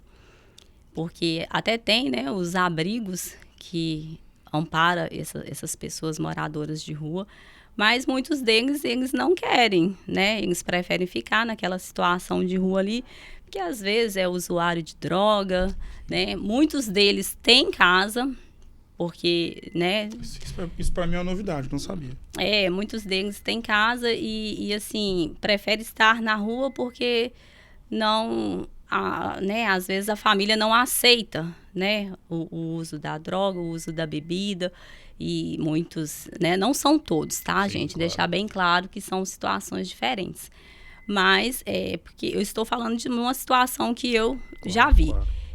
B: porque até tem, né, os abrigos que amparam essas pessoas moradoras de rua, mas muitos deles, eles não querem, né? Eles preferem ficar naquela situação de rua ali, que às vezes é usuário de droga, né? Muitos deles têm casa, porque, né?
A: Isso para mim é uma novidade, não sabia.
B: Muitos deles têm casa e assim, preferem estar na rua porque não, né? Às vezes a família não aceita, né? O uso da droga, o uso da bebida. E muitos, né? Não são todos, tá,
A: Sim,
B: gente?
A: claro.
B: Deixar bem claro que são situações diferentes. Mas porque eu estou falando de uma situação que eu já vi,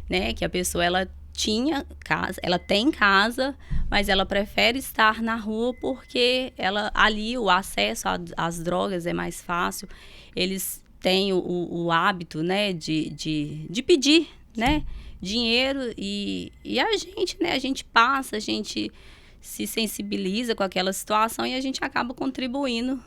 B: né? Que a pessoa, ela tinha casa, ela tem casa, mas ela prefere estar na rua porque ali o acesso às drogas é mais fácil. Eles têm o hábito, né? De pedir, né? Dinheiro e a gente, né? A gente passa, a gente se sensibiliza com aquela situação e a gente acaba contribuindo,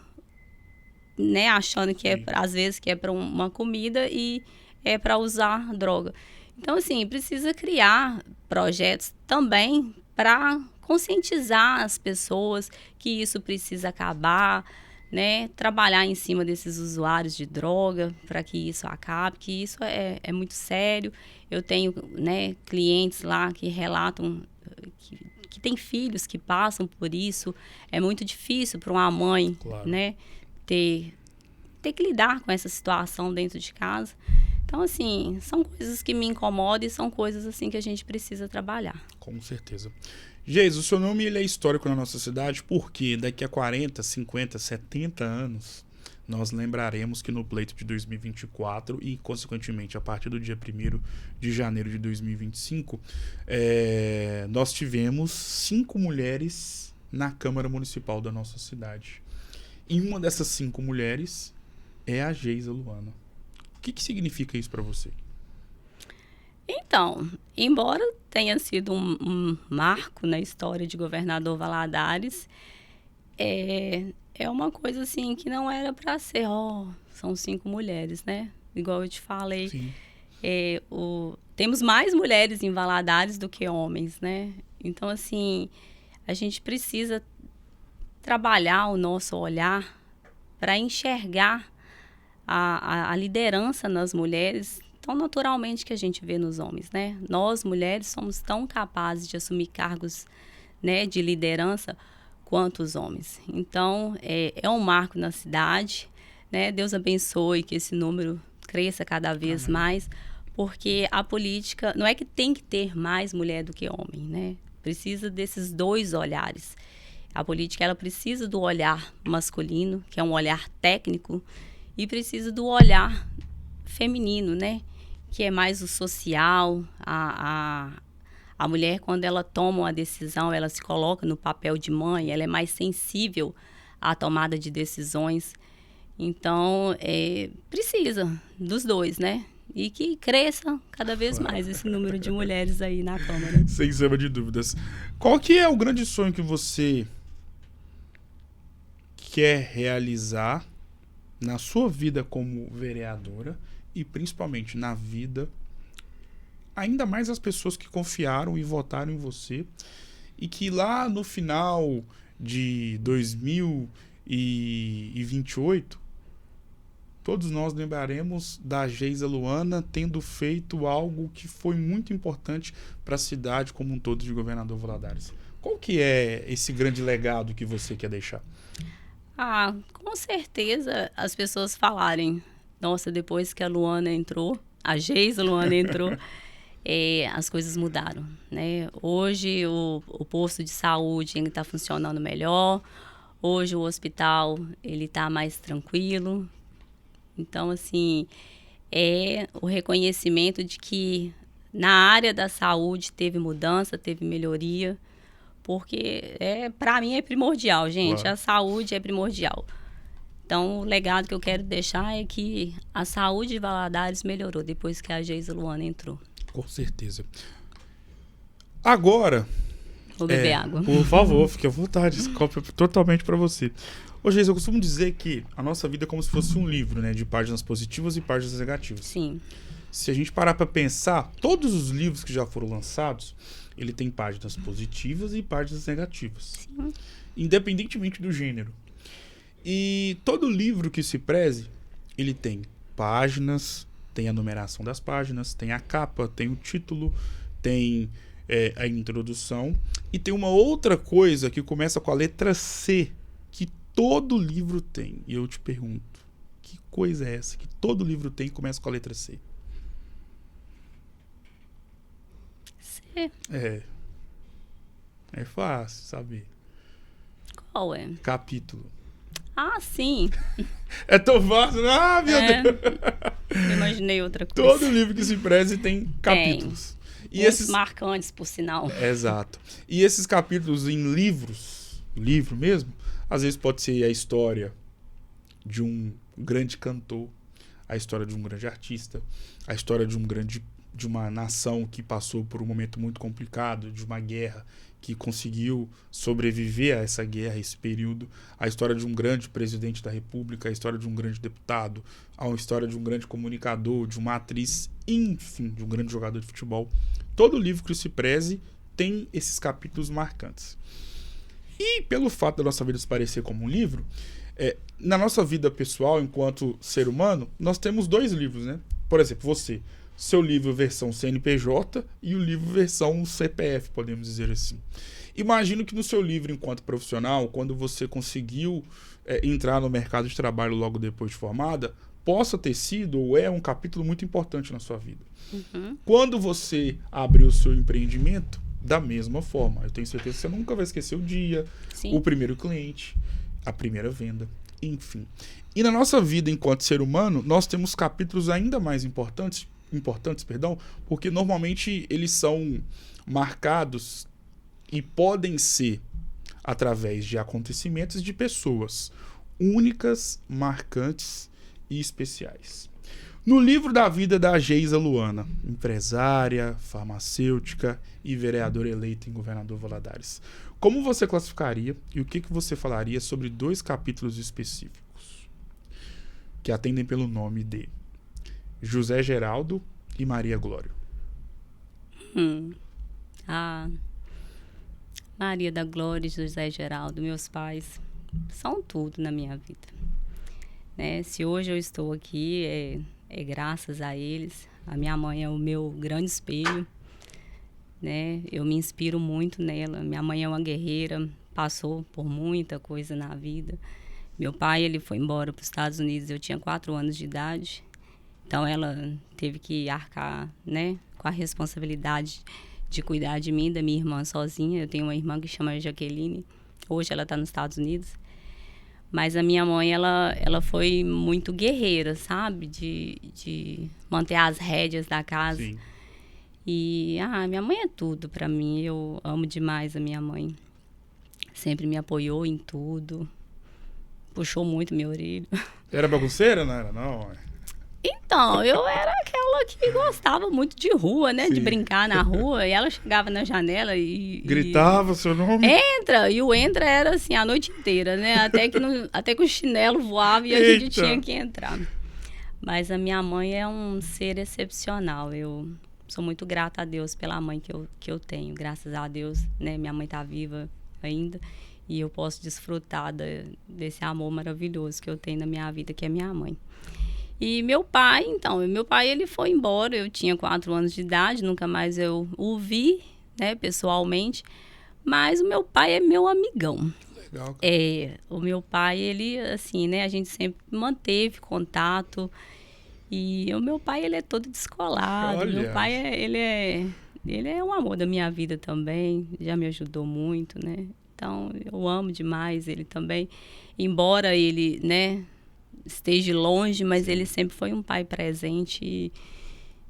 B: né, achando que às vezes que é para uma comida e é para usar droga. Então, assim, precisa criar projetos também para conscientizar as pessoas que isso precisa acabar, né, trabalhar em cima desses usuários de droga para que isso acabe, que isso é muito sério. Eu tenho, né, clientes lá que relatam que tem filhos que passam por isso. É muito difícil para uma mãe, claro, né, ter que lidar com essa situação dentro de casa. Então, assim, são coisas que me incomodam e são coisas assim que a gente precisa trabalhar.
A: Com certeza. Geisa, o seu nome ele é histórico na nossa cidade porque daqui a 40, 50, 70 anos nós lembraremos que no pleito de 2024 e, consequentemente, a partir do dia 1º de janeiro de 2025, nós tivemos 5 mulheres na Câmara Municipal da nossa cidade. E uma dessas 5 mulheres é a Geisa Luana. O que significa isso para você?
B: Então, embora tenha sido um marco na história de Governador Valadares, é uma coisa assim que não era para ser, são 5 mulheres, né? Igual eu te falei, temos mais mulheres em Valadares do que homens, né? Então, assim, a gente precisa trabalhar o nosso olhar para enxergar a liderança nas mulheres tão naturalmente que a gente vê nos homens, né? Nós, mulheres, somos tão capazes de assumir cargos, né, de liderança quanto os homens. Então, é um marco na cidade, né? Deus abençoe que esse número cresça cada vez mais, Porque a política, não é que tem que ter mais mulher do que homem, né? Precisa desses dois olhares. A política, ela precisa do olhar masculino, que é um olhar técnico, e precisa do olhar feminino, né? Que é mais o social. A mulher, quando ela toma uma decisão, ela se coloca no papel de mãe, ela é mais sensível à tomada de decisões. Então, precisa dos dois, né? E que cresça cada vez mais esse número de mulheres aí na Câmara.
A: Sem sombra de dúvidas. Qual que é o grande sonho que você quer realizar na sua vida como vereadora e principalmente na vida, ainda mais as pessoas que confiaram e votaram em você e que lá no final de 2028 todos nós lembraremos da Geisa Luana tendo feito algo que foi muito importante para a cidade como um todo de Governador Valadares. Qual que é esse grande legado que você quer deixar?
B: Com certeza as pessoas falarem, nossa, depois que a Luana entrou, a Geisa Luana entrou, as coisas mudaram, né? Hoje o posto de saúde está funcionando melhor, hoje o hospital ele está mais tranquilo. Então, assim, é o reconhecimento de que na área da saúde teve mudança, teve melhoria, porque para mim é primordial, gente.
A: Claro.
B: A saúde é primordial. Então, o legado que eu quero deixar é que a saúde de Valadares melhorou depois que a Geisa Luana entrou.
A: Com certeza. Agora...
B: Vou beber água.
A: Por favor, fique à vontade. Esse copo é totalmente para você. Ô, Geisa, eu costumo dizer que a nossa vida é como se fosse um livro, né? De páginas positivas e páginas negativas.
B: Sim.
A: Se a gente parar para pensar, todos os livros que já foram lançados, ele tem páginas positivas e páginas negativas.
B: Sim.
A: Independentemente do gênero. E todo livro que se preze, ele tem páginas, tem a numeração das páginas, tem a capa, tem o título, tem a introdução. E tem uma outra coisa que começa com a letra C, que todo livro tem. E eu te pergunto, que coisa é essa que todo livro tem e começa com a letra C?
B: C.
A: É fácil saber.
B: Qual é?
A: Capítulo.
B: Sim.
A: É tão fácil. Meu Deus.
B: Eu imaginei outra coisa.
A: Todo livro que se preze tem capítulos.
B: E esses marcantes, por sinal.
A: Exato. E esses capítulos em livro mesmo, às vezes pode ser a história de um grande cantor, a história de um grande artista, a história de uma nação que passou por um momento muito complicado, de uma guerra que conseguiu sobreviver a essa guerra, a esse período, a história de um grande presidente da República, a história de um grande deputado, a história de um grande comunicador, de uma atriz, enfim, de um grande jogador de futebol. Todo livro que se preze tem esses capítulos marcantes. E pelo fato da nossa vida se parecer como um livro, na nossa vida pessoal, enquanto ser humano, nós temos dois livros, né? Por exemplo, você, seu livro versão CNPJ e o livro versão CPF, podemos dizer assim. Imagino que no seu livro enquanto profissional, quando você conseguiu entrar no mercado de trabalho logo depois de formada, possa ter sido ou é um capítulo muito importante na sua vida.
B: Uhum.
A: Quando você abriu o seu empreendimento, da mesma forma. Eu tenho certeza que você nunca vai esquecer o dia,
B: Sim.
A: o primeiro cliente, a primeira venda, enfim. E na nossa vida enquanto ser humano, nós temos capítulos ainda mais importantes, porque normalmente eles são marcados e podem ser através de acontecimentos de pessoas únicas, marcantes e especiais. No livro da vida da Geisa Luana, empresária, farmacêutica e vereadora eleita em Governador Valadares, como você classificaria e o que você falaria sobre dois capítulos específicos que atendem pelo nome de José Geraldo e Maria Glória?
B: Maria da Glória e José Geraldo, meus pais, são tudo na minha vida. Né? Se hoje eu estou aqui, é graças a eles. A minha mãe é o meu grande espelho. Né? Eu me inspiro muito nela. Minha mãe é uma guerreira, passou por muita coisa na vida. Meu pai, ele foi embora para os Estados Unidos, eu tinha 4 anos de idade. Então, ela teve que arcar, né, com a responsabilidade de cuidar de mim, da minha irmã sozinha. Eu tenho uma irmã que chama Jaqueline. Hoje ela está nos Estados Unidos. Mas a minha mãe, ela foi muito guerreira, sabe? De manter as rédeas da casa.
A: Sim.
B: E, minha mãe é tudo para mim. Eu amo demais a minha mãe. Sempre me apoiou em tudo. Puxou muito minha orelha.
A: Era bagunceira? Não era, não?
B: Então, eu era aquela que gostava muito de rua, né?
A: Sim.
B: De brincar na rua. E ela chegava na janela e...
A: Gritava seu nome?
B: Entra! E o entra era assim a noite inteira, né? Até que o chinelo voava e a gente tinha que entrar. Mas a minha mãe é um ser excepcional. Eu sou muito grata a Deus pela mãe que eu tenho. Graças a Deus, né? Minha mãe tá viva ainda. E eu posso desfrutar desse amor maravilhoso que eu tenho na minha vida, que é minha mãe. E meu pai, ele foi embora, eu tinha 4 anos de idade, nunca mais eu o vi, né, pessoalmente, mas o meu pai é meu amigão.
A: Legal.
B: O meu pai, ele, assim, né, a gente sempre manteve contato, e o meu pai, ele é todo descolado.
A: Olha.
B: Meu pai, ele é um amor da minha vida também, já me ajudou muito, né, então eu amo demais ele também, embora ele, né, esteja longe, mas ele sempre foi um pai presente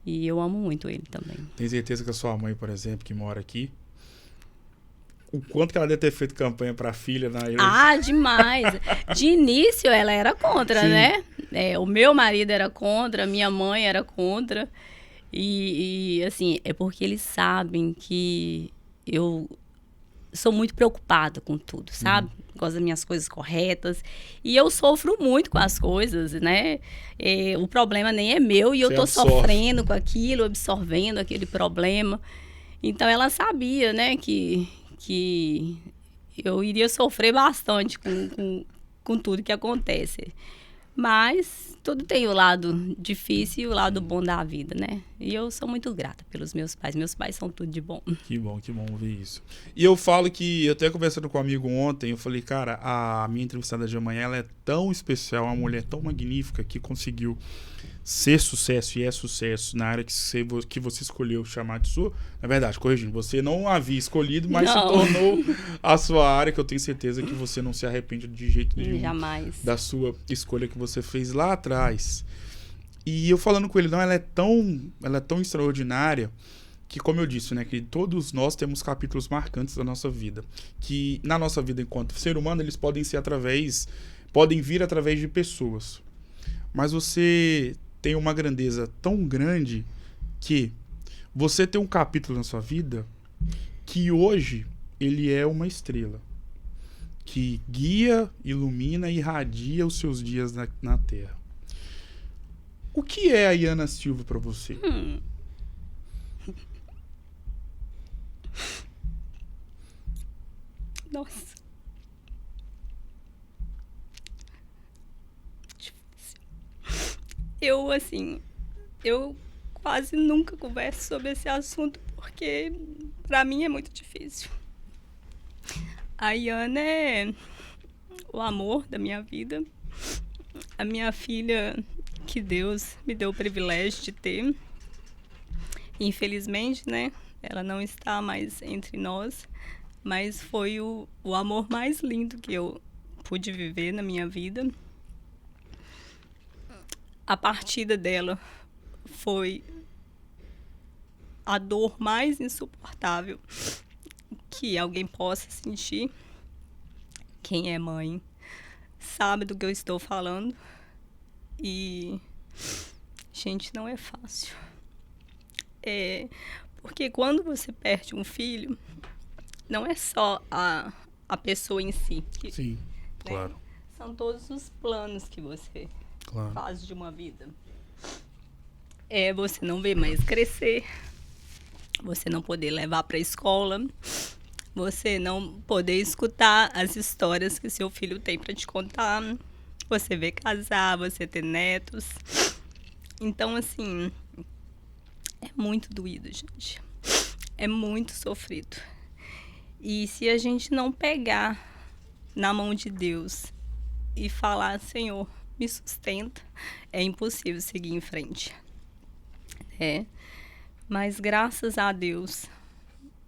B: e eu amo muito ele também.
A: Tem certeza que a sua mãe, por exemplo, que mora aqui, o quanto que ela deve ter feito campanha para a filha na ilha?
B: Demais! De início ela era contra,
A: Sim.
B: né? O meu marido era contra, minha mãe era contra e assim, é porque eles sabem que eu sou muito preocupada com tudo, sabe? Gosto das minhas coisas corretas. E eu sofro muito com as coisas, né? O problema nem é meu e eu tô sofrendo com aquilo, absorvendo aquele problema. Então, ela sabia, né, que eu iria sofrer bastante com tudo que acontece. Mas tudo tem o lado difícil e o lado bom da vida, né? E eu sou muito grata pelos meus pais. Meus pais são tudo de bom.
A: Que bom ouvir isso. E eu falo que, eu até conversando com um amigo ontem, eu falei, cara, a minha entrevistada de amanhã, ela é tão especial, uma mulher tão magnífica que conseguiu ser sucesso e é sucesso na área que você escolheu chamar de sua. Na verdade, corrigindo, você não havia escolhido, mas se tornou a sua área, que eu tenho certeza que você não se arrepende de jeito nenhum.
B: Jamais.
A: Da sua escolha que você fez lá atrás. E eu falando com ele, não, ela é tão extraordinária que, como eu disse, né, que todos nós temos capítulos marcantes da nossa vida, que na nossa vida enquanto ser humano, eles podem vir através de pessoas. Mas você tem uma grandeza tão grande que você tem um capítulo na sua vida que hoje ele é uma estrela que guia, ilumina e irradia os seus dias na Terra. O que é a Iana Silva para você?
B: Nossa. Eu quase nunca converso sobre esse assunto porque pra mim é muito difícil. A Iana é o amor da minha vida, a minha filha que Deus me deu o privilégio de ter. Infelizmente, né, ela não está mais entre nós, mas foi o amor mais lindo que eu pude viver na minha vida. A partida dela foi a dor mais insuportável que alguém possa sentir. Quem é mãe sabe do que eu estou falando. E, gente, não é fácil. Porque quando você perde um filho, não é só a pessoa em si.
A: Sim,
B: né?
A: Claro.
B: São todos os planos que você faz de uma vida. Você não vê mais crescer, você não poder levar para a escola, você não poder escutar as histórias que seu filho tem para te contar, você ver casar, você ter netos. Então, assim, é muito doído, gente. É muito sofrido. E se a gente não pegar na mão de Deus e falar, Senhor, me sustenta, é impossível seguir em frente. Mas graças a Deus,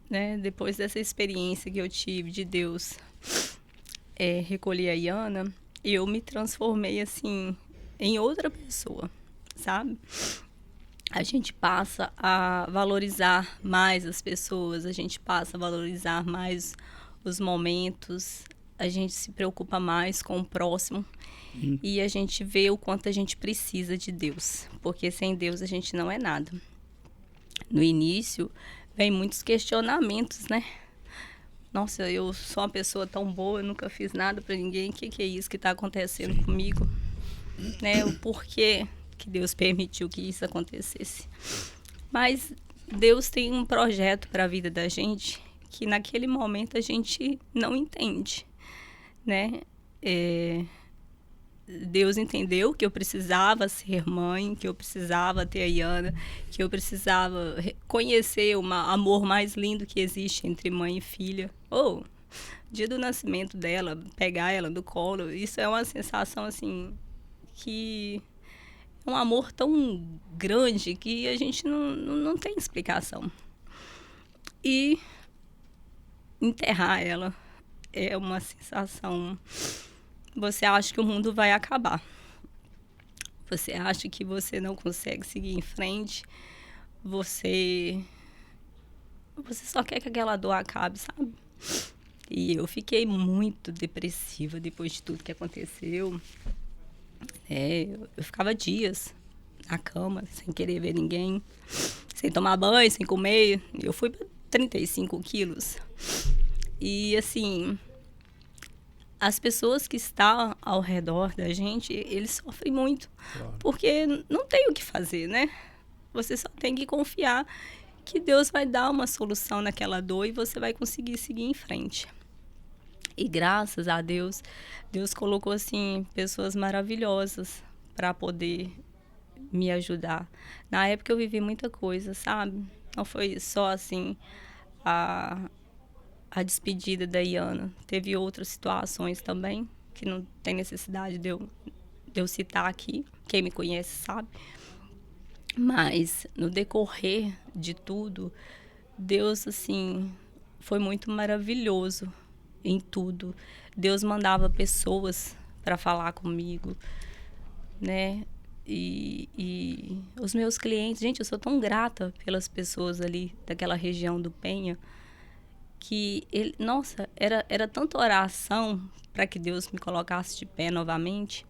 B: né, depois dessa experiência que eu tive de Deus recolher a Iana, eu me transformei assim em outra pessoa, sabe? A gente passa a valorizar mais as pessoas, a gente passa a valorizar mais os momentos, a gente se preocupa mais com o próximo e a gente vê o quanto a gente precisa de Deus, porque sem Deus a gente não é nada. No início, vem muitos questionamentos, né? Nossa, eu sou uma pessoa tão boa, eu nunca fiz nada para ninguém, o que é isso que está acontecendo comigo? Né? O porquê que Deus permitiu que isso acontecesse. Mas Deus tem um projeto para a vida da gente que naquele momento a gente não entende, né? Deus entendeu que eu precisava ser mãe, que eu precisava ter a Iana, que eu precisava conhecer o amor mais lindo que existe entre mãe e filha. Dia do nascimento dela, pegar ela do colo, isso é uma sensação assim que é um amor tão grande que a gente não tem explicação. E enterrar ela é uma sensação. Você acha que o mundo vai acabar. Você acha que você não consegue seguir em frente. Você só quer que aquela dor acabe, sabe? E eu fiquei muito depressiva depois de tudo que aconteceu. Eu ficava dias na cama, sem querer ver ninguém, sem tomar banho, sem comer. Eu fui para 35 quilos. E, assim, as pessoas que estão ao redor da gente, eles sofrem muito. Claro. Porque não tem o que fazer, né? Você só tem que confiar que Deus vai dar uma solução naquela dor e você vai conseguir seguir em frente. E graças a Deus, Deus colocou, assim, pessoas maravilhosas para poder me ajudar. Na época eu vivi muita coisa, sabe? Não foi só, assim, a despedida da Iana. Teve outras situações também, que não tem necessidade de eu citar aqui. Quem me conhece sabe. Mas, no decorrer de tudo, Deus, assim, foi muito maravilhoso em tudo. Deus mandava pessoas para falar comigo, né? E os meus clientes... Gente, eu sou tão grata pelas pessoas ali daquela região do Penha, que, nossa, era tanta oração para que Deus me colocasse de pé novamente.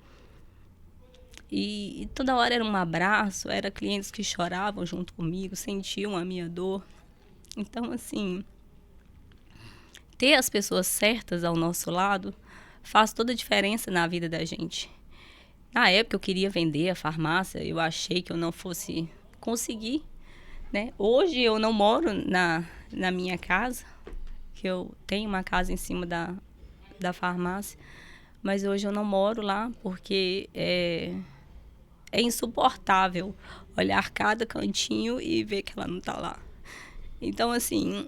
B: E toda hora era um abraço, era clientes que choravam junto comigo, sentiam a minha dor. Então, assim, ter as pessoas certas ao nosso lado faz toda a diferença na vida da gente. Na época eu queria vender a farmácia, eu achei que eu não fosse conseguir, né? Hoje eu não moro na minha casa, que eu tenho uma casa em cima da farmácia, mas hoje eu não moro lá porque é insuportável olhar cada cantinho e ver que ela não está lá. Então, assim,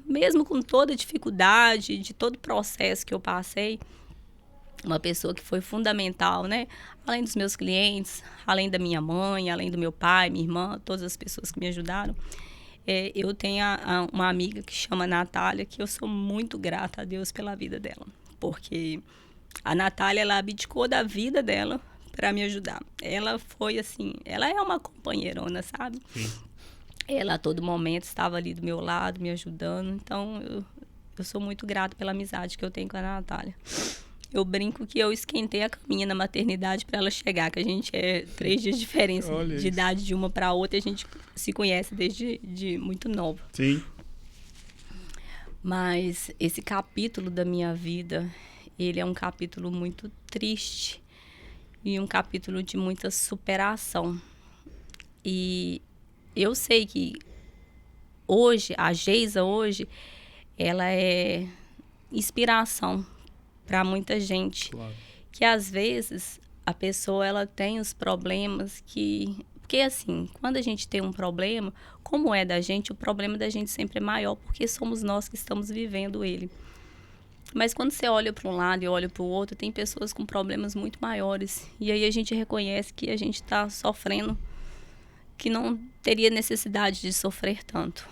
B: mesmo com toda a dificuldade, de todo o processo que eu passei, uma pessoa que foi fundamental, né? Além dos meus clientes, além da minha mãe, além do meu pai, minha irmã, todas as pessoas que me ajudaram, eu tenho uma amiga que chama Natália, que eu sou muito grata a Deus pela vida dela, porque a Natália, ela abdicou da vida dela para me ajudar. Ela foi assim, ela é uma companheirona, sabe? Sim. Ela a todo momento estava ali do meu lado, me ajudando. Então, eu sou muito grata pela amizade que eu tenho com a Natália. Eu brinco que eu esquentei a caminha na maternidade para ela chegar, que a gente é 3 dias de diferença de idade de uma para outra, e a gente se conhece desde muito nova.
A: Sim.
B: Mas esse capítulo da minha vida, ele é um capítulo muito triste e um capítulo de muita superação. E eu sei que hoje, a Geisa hoje, ela é inspiração para muita gente. Claro. Que às vezes a pessoa ela tem os problemas porque assim, quando a gente tem um problema, como é da gente, o problema da gente sempre é maior, porque somos nós que estamos vivendo ele. Mas quando você olha para um lado e olha para o outro, tem pessoas com problemas muito maiores. E aí a gente reconhece que a gente está sofrendo, que não teria necessidade de sofrer tanto.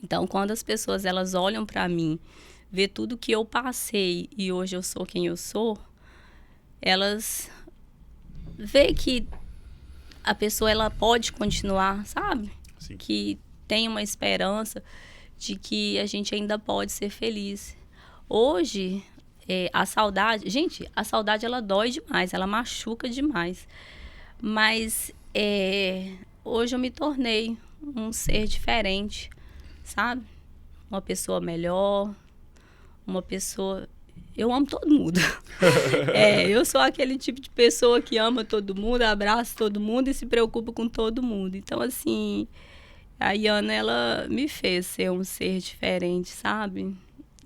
B: Então, quando as pessoas elas olham para mim, vê tudo que eu passei e hoje eu sou quem eu sou, elas vê que a pessoa ela pode continuar, sabe?
A: Sim.
B: Que tem uma esperança de que a gente ainda pode ser feliz. Hoje, a saudade... Gente, a saudade ela dói demais, ela machuca demais. Mas hoje eu me tornei um ser diferente, sabe? Uma pessoa melhor, uma pessoa... Eu amo todo mundo. Eu sou aquele tipo de pessoa que ama todo mundo, abraça todo mundo e se preocupa com todo mundo. Então, assim, a Iana, ela me fez ser um ser diferente, sabe?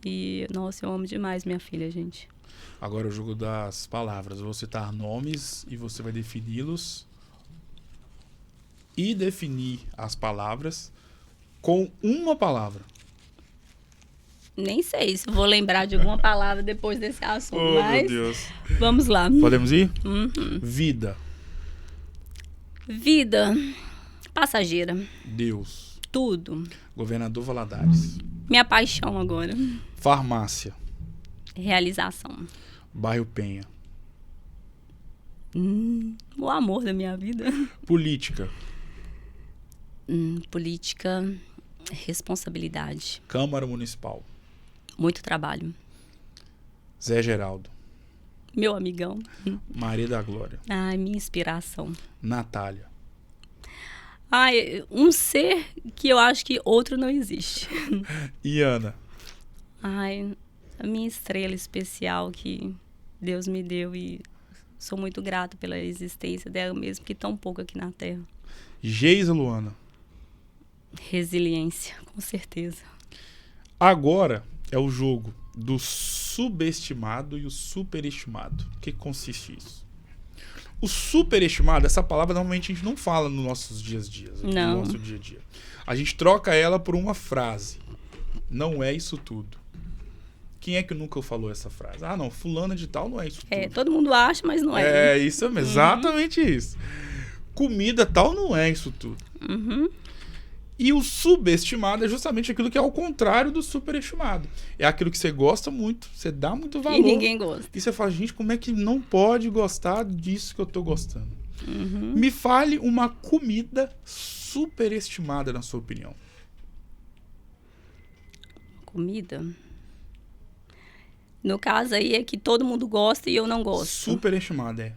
B: E, nossa, eu amo demais minha filha, gente.
A: Agora o jogo das palavras. Eu vou citar nomes e você vai defini-los e definir as palavras com uma palavra.
B: Nem sei se vou lembrar de alguma palavra depois desse assunto, mas
A: meu Deus.
B: Vamos lá.
A: Podemos ir?
B: Uhum.
A: Vida.
B: Vida. Passageira.
A: Deus.
B: Tudo.
A: Governador Valadares.
B: Minha paixão agora.
A: Farmácia.
B: Realização.
A: Bairro Penha.
B: O amor da minha vida.
A: Política.
B: Política. Responsabilidade.
A: Câmara Municipal.
B: Muito trabalho.
A: Zé Geraldo.
B: Meu amigão.
A: Maria da Glória.
B: Ai, minha inspiração.
A: Natália.
B: Ai, um ser que eu acho que outro não existe.
A: Iana.
B: Ai, a minha estrela especial que Deus me deu e sou muito grata pela existência dela, mesmo que tão pouco aqui na Terra.
A: Geisa Luana.
B: Resiliência, com certeza.
A: Agora é o jogo do subestimado e o superestimado. O que consiste isso? O superestimado, essa palavra normalmente a gente não fala nos nossos dias a dias.
B: Não.
A: No nosso dia a dia. A gente troca ela por uma frase. Não é isso tudo. Quem é que nunca falou essa frase? Ah, não, fulana de tal não é isso tudo.
B: Todo mundo acha, mas não é.
A: É isso mesmo, exatamente isso. Comida tal não é isso tudo.
B: Uhum.
A: E o subestimado é justamente aquilo que é ao contrário do superestimado. É aquilo que você gosta muito, você dá muito valor.
B: E ninguém gosta.
A: E você fala, gente, como é que não pode gostar disso que eu tô gostando?
B: Uhum.
A: Me fale uma comida superestimada, na sua opinião.
B: Comida? No caso aí é que todo mundo gosta e eu não gosto.
A: Superestimada, é.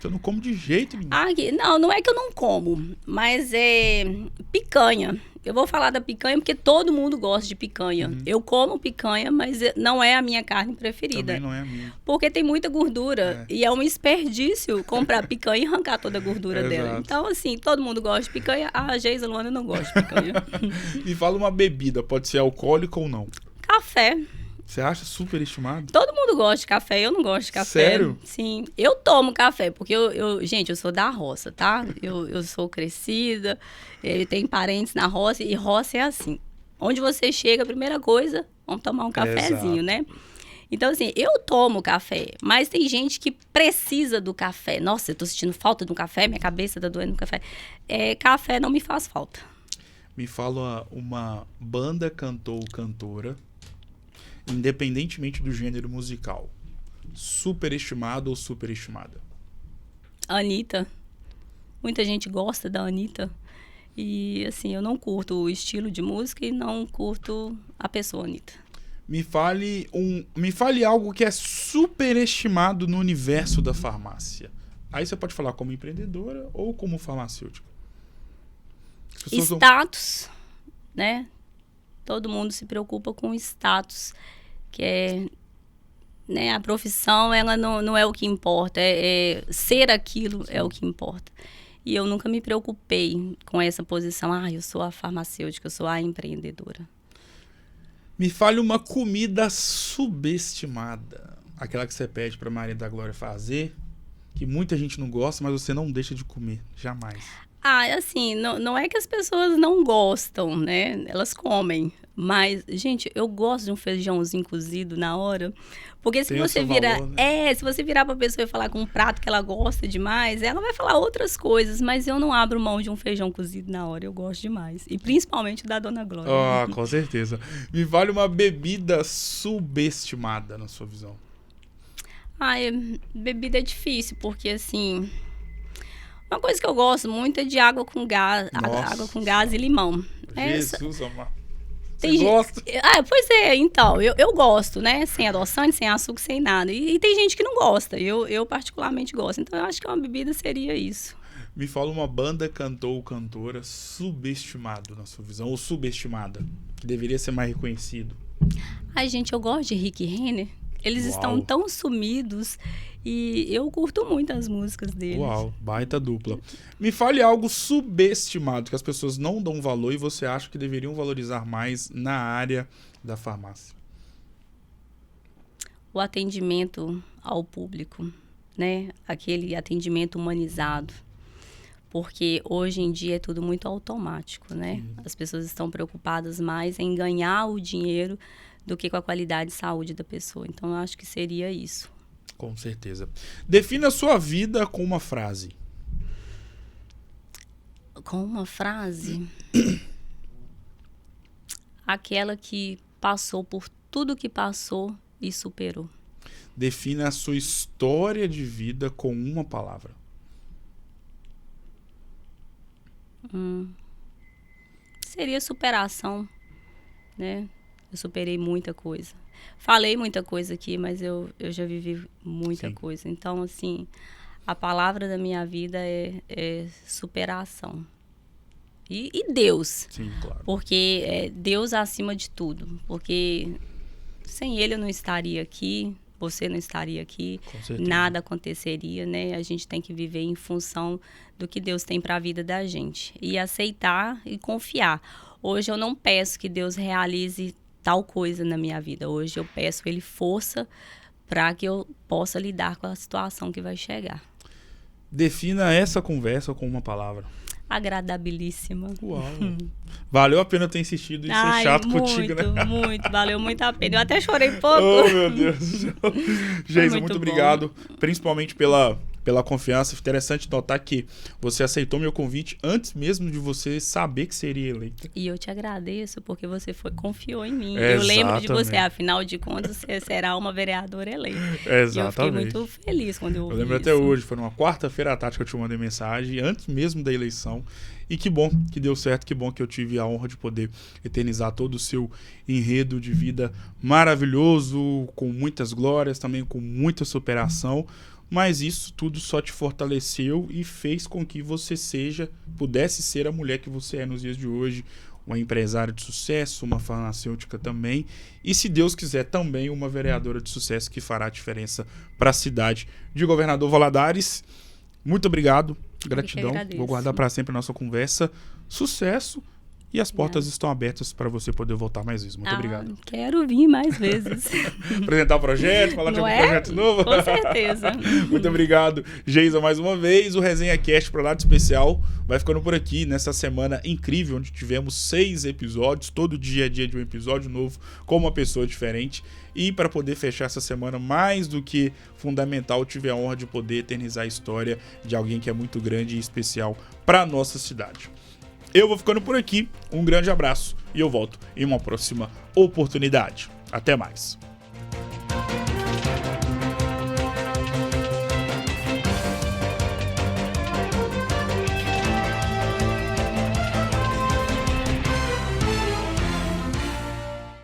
A: Eu não como de jeito nenhum.
B: Não é que eu não como, mas é picanha. Eu vou falar da picanha porque todo mundo gosta de picanha.
A: Uhum.
B: Eu como picanha, mas não é a minha carne preferida.
A: Também não é a minha.
B: Porque tem muita gordura. E é um desperdício comprar picanha e arrancar toda a gordura dela.
A: Exato.
B: Então, assim, todo mundo gosta de picanha. A Geisa Luana não gosta de picanha.
A: Me fala uma bebida, pode ser alcoólica ou não.
B: Café.
A: Você acha superestimado?
B: Todo mundo gosta de café, eu não gosto de café.
A: Sério?
B: Sim. Eu tomo café, porque gente, eu sou da roça, tá? Eu sou crescida, tenho parentes na roça, e roça é assim. Onde você chega, a primeira coisa, vamos tomar um cafezinho, né? Então, assim, eu tomo café, mas tem gente que precisa do café. Nossa, eu tô sentindo falta de um café, minha cabeça tá doendo no café. Café não me faz falta.
A: Me fala uma banda, cantor ou cantora, independentemente do gênero musical, superestimado ou superestimada?
B: Anitta. Muita gente gosta da Anitta. E, assim, eu não curto o estilo de música e não curto a pessoa Anitta.
A: Me fale algo que é superestimado no universo da farmácia. Aí você pode falar como empreendedora ou como farmacêutica.
B: Status, né? Todo mundo se preocupa com status, que é, né, a profissão, ela não é o que importa, ser aquilo é o que importa. E eu nunca me preocupei com essa posição, eu sou a farmacêutica, eu sou a empreendedora.
A: Me fale uma comida subestimada, aquela que você pede para Maria da Glória fazer, que muita gente não gosta, mas você não deixa de comer, jamais.
B: Assim, não é que as pessoas não gostam, né? Elas comem. Mas, gente, eu gosto de um feijãozinho cozido na hora. Porque se você virar.
A: Valor, né?
B: Se você virar pra pessoa e falar com um prato que ela gosta demais, ela vai falar outras coisas. Mas eu não abro mão de um feijão cozido na hora. Eu gosto demais. E principalmente da Dona Glória.
A: Com certeza. Me vale uma bebida subestimada, na sua visão.
B: Bebida é difícil, porque assim. Uma coisa que eu gosto muito é de água com gás. Água com gás e limão.
A: Jesus, amado.
B: Você gosta? Pois é, então, eu gosto, né? Sem adoçante, sem açúcar, sem nada. E tem gente que não gosta, eu particularmente gosto. Então, eu acho que uma bebida seria isso.
A: Me fala uma banda, cantor ou cantora subestimado na sua visão, ou subestimada, que deveria ser mais reconhecido.
B: Gente, eu gosto de Rick Renner. Eles estão tão sumidos e eu curto muito as músicas deles.
A: Uau, baita dupla. Me fale algo subestimado, que as pessoas não dão valor e você acha que deveriam valorizar mais na área da farmácia.
B: O atendimento ao público, né? Aquele atendimento humanizado. Porque hoje em dia é tudo muito automático, né? As pessoas estão preocupadas mais em ganhar o dinheiro do que com a qualidade de saúde da pessoa. Então, eu acho que seria isso.
A: Com certeza. Defina a sua vida com uma frase.
B: Com uma frase? Aquela que passou por tudo que passou e superou.
A: Defina a sua história de vida com uma palavra.
B: Seria superação, né? Eu superei muita coisa. Falei muita coisa aqui, mas eu já vivi muita coisa. Então, assim, a palavra da minha vida é superação. E Deus.
A: Sim, claro.
B: Porque é Deus acima de tudo. Porque sem Ele eu não estaria aqui, você não estaria aqui, nada aconteceria, né? A gente tem que viver em função do que Deus tem para a vida da gente. E aceitar e confiar. Hoje eu não peço que Deus realize tal coisa na minha vida. Hoje eu peço Ele força para que eu possa lidar com a situação que vai chegar.
A: Defina essa conversa com uma palavra.
B: Agradabilíssima.
A: Uau. Valeu a pena ter insistido em ser chato contigo, né?
B: Muito. Valeu muito a pena. Eu até chorei um pouco.
A: Oh, meu Deus do céu. Geisa, muito obrigado. Principalmente pela confiança. Interessante notar que você aceitou meu convite antes mesmo de você saber que seria eleita.
B: E eu te agradeço porque você confiou em mim. Eu lembro de você, afinal de contas, você será uma vereadora eleita.
A: Exatamente.
B: E eu fiquei muito feliz quando eu ouvi isso.
A: Eu lembro até hoje, foi numa quarta-feira à tarde que eu te mandei mensagem, antes mesmo da eleição. E que bom que deu certo, que bom que eu tive a honra de poder eternizar todo o seu enredo de vida maravilhoso, com muitas glórias, também com muita superação. Mas isso tudo só te fortaleceu e fez com que você pudesse ser a mulher que você é nos dias de hoje, uma empresária de sucesso, uma farmacêutica também, e se Deus quiser também uma vereadora de sucesso que fará a diferença para a cidade de Governador Valadares. Muito obrigado, gratidão, vou guardar para sempre a nossa conversa, sucesso. E as portas estão abertas para você poder voltar mais vezes. Muito obrigado.
B: Quero vir mais vezes.
A: Apresentar o projeto, falar de algum projeto novo.
B: Com certeza.
A: Muito obrigado, Geisa, mais uma vez. O Resenha Cast para Lado Especial vai ficando por aqui nessa semana incrível, onde tivemos 6 episódios. Todo dia é dia de um episódio novo, com uma pessoa diferente. E para poder fechar essa semana, mais do que fundamental, tive a honra de poder eternizar a história de alguém que é muito grande e especial para a nossa cidade. Eu vou ficando por aqui, um grande abraço e eu volto em uma próxima oportunidade. Até mais.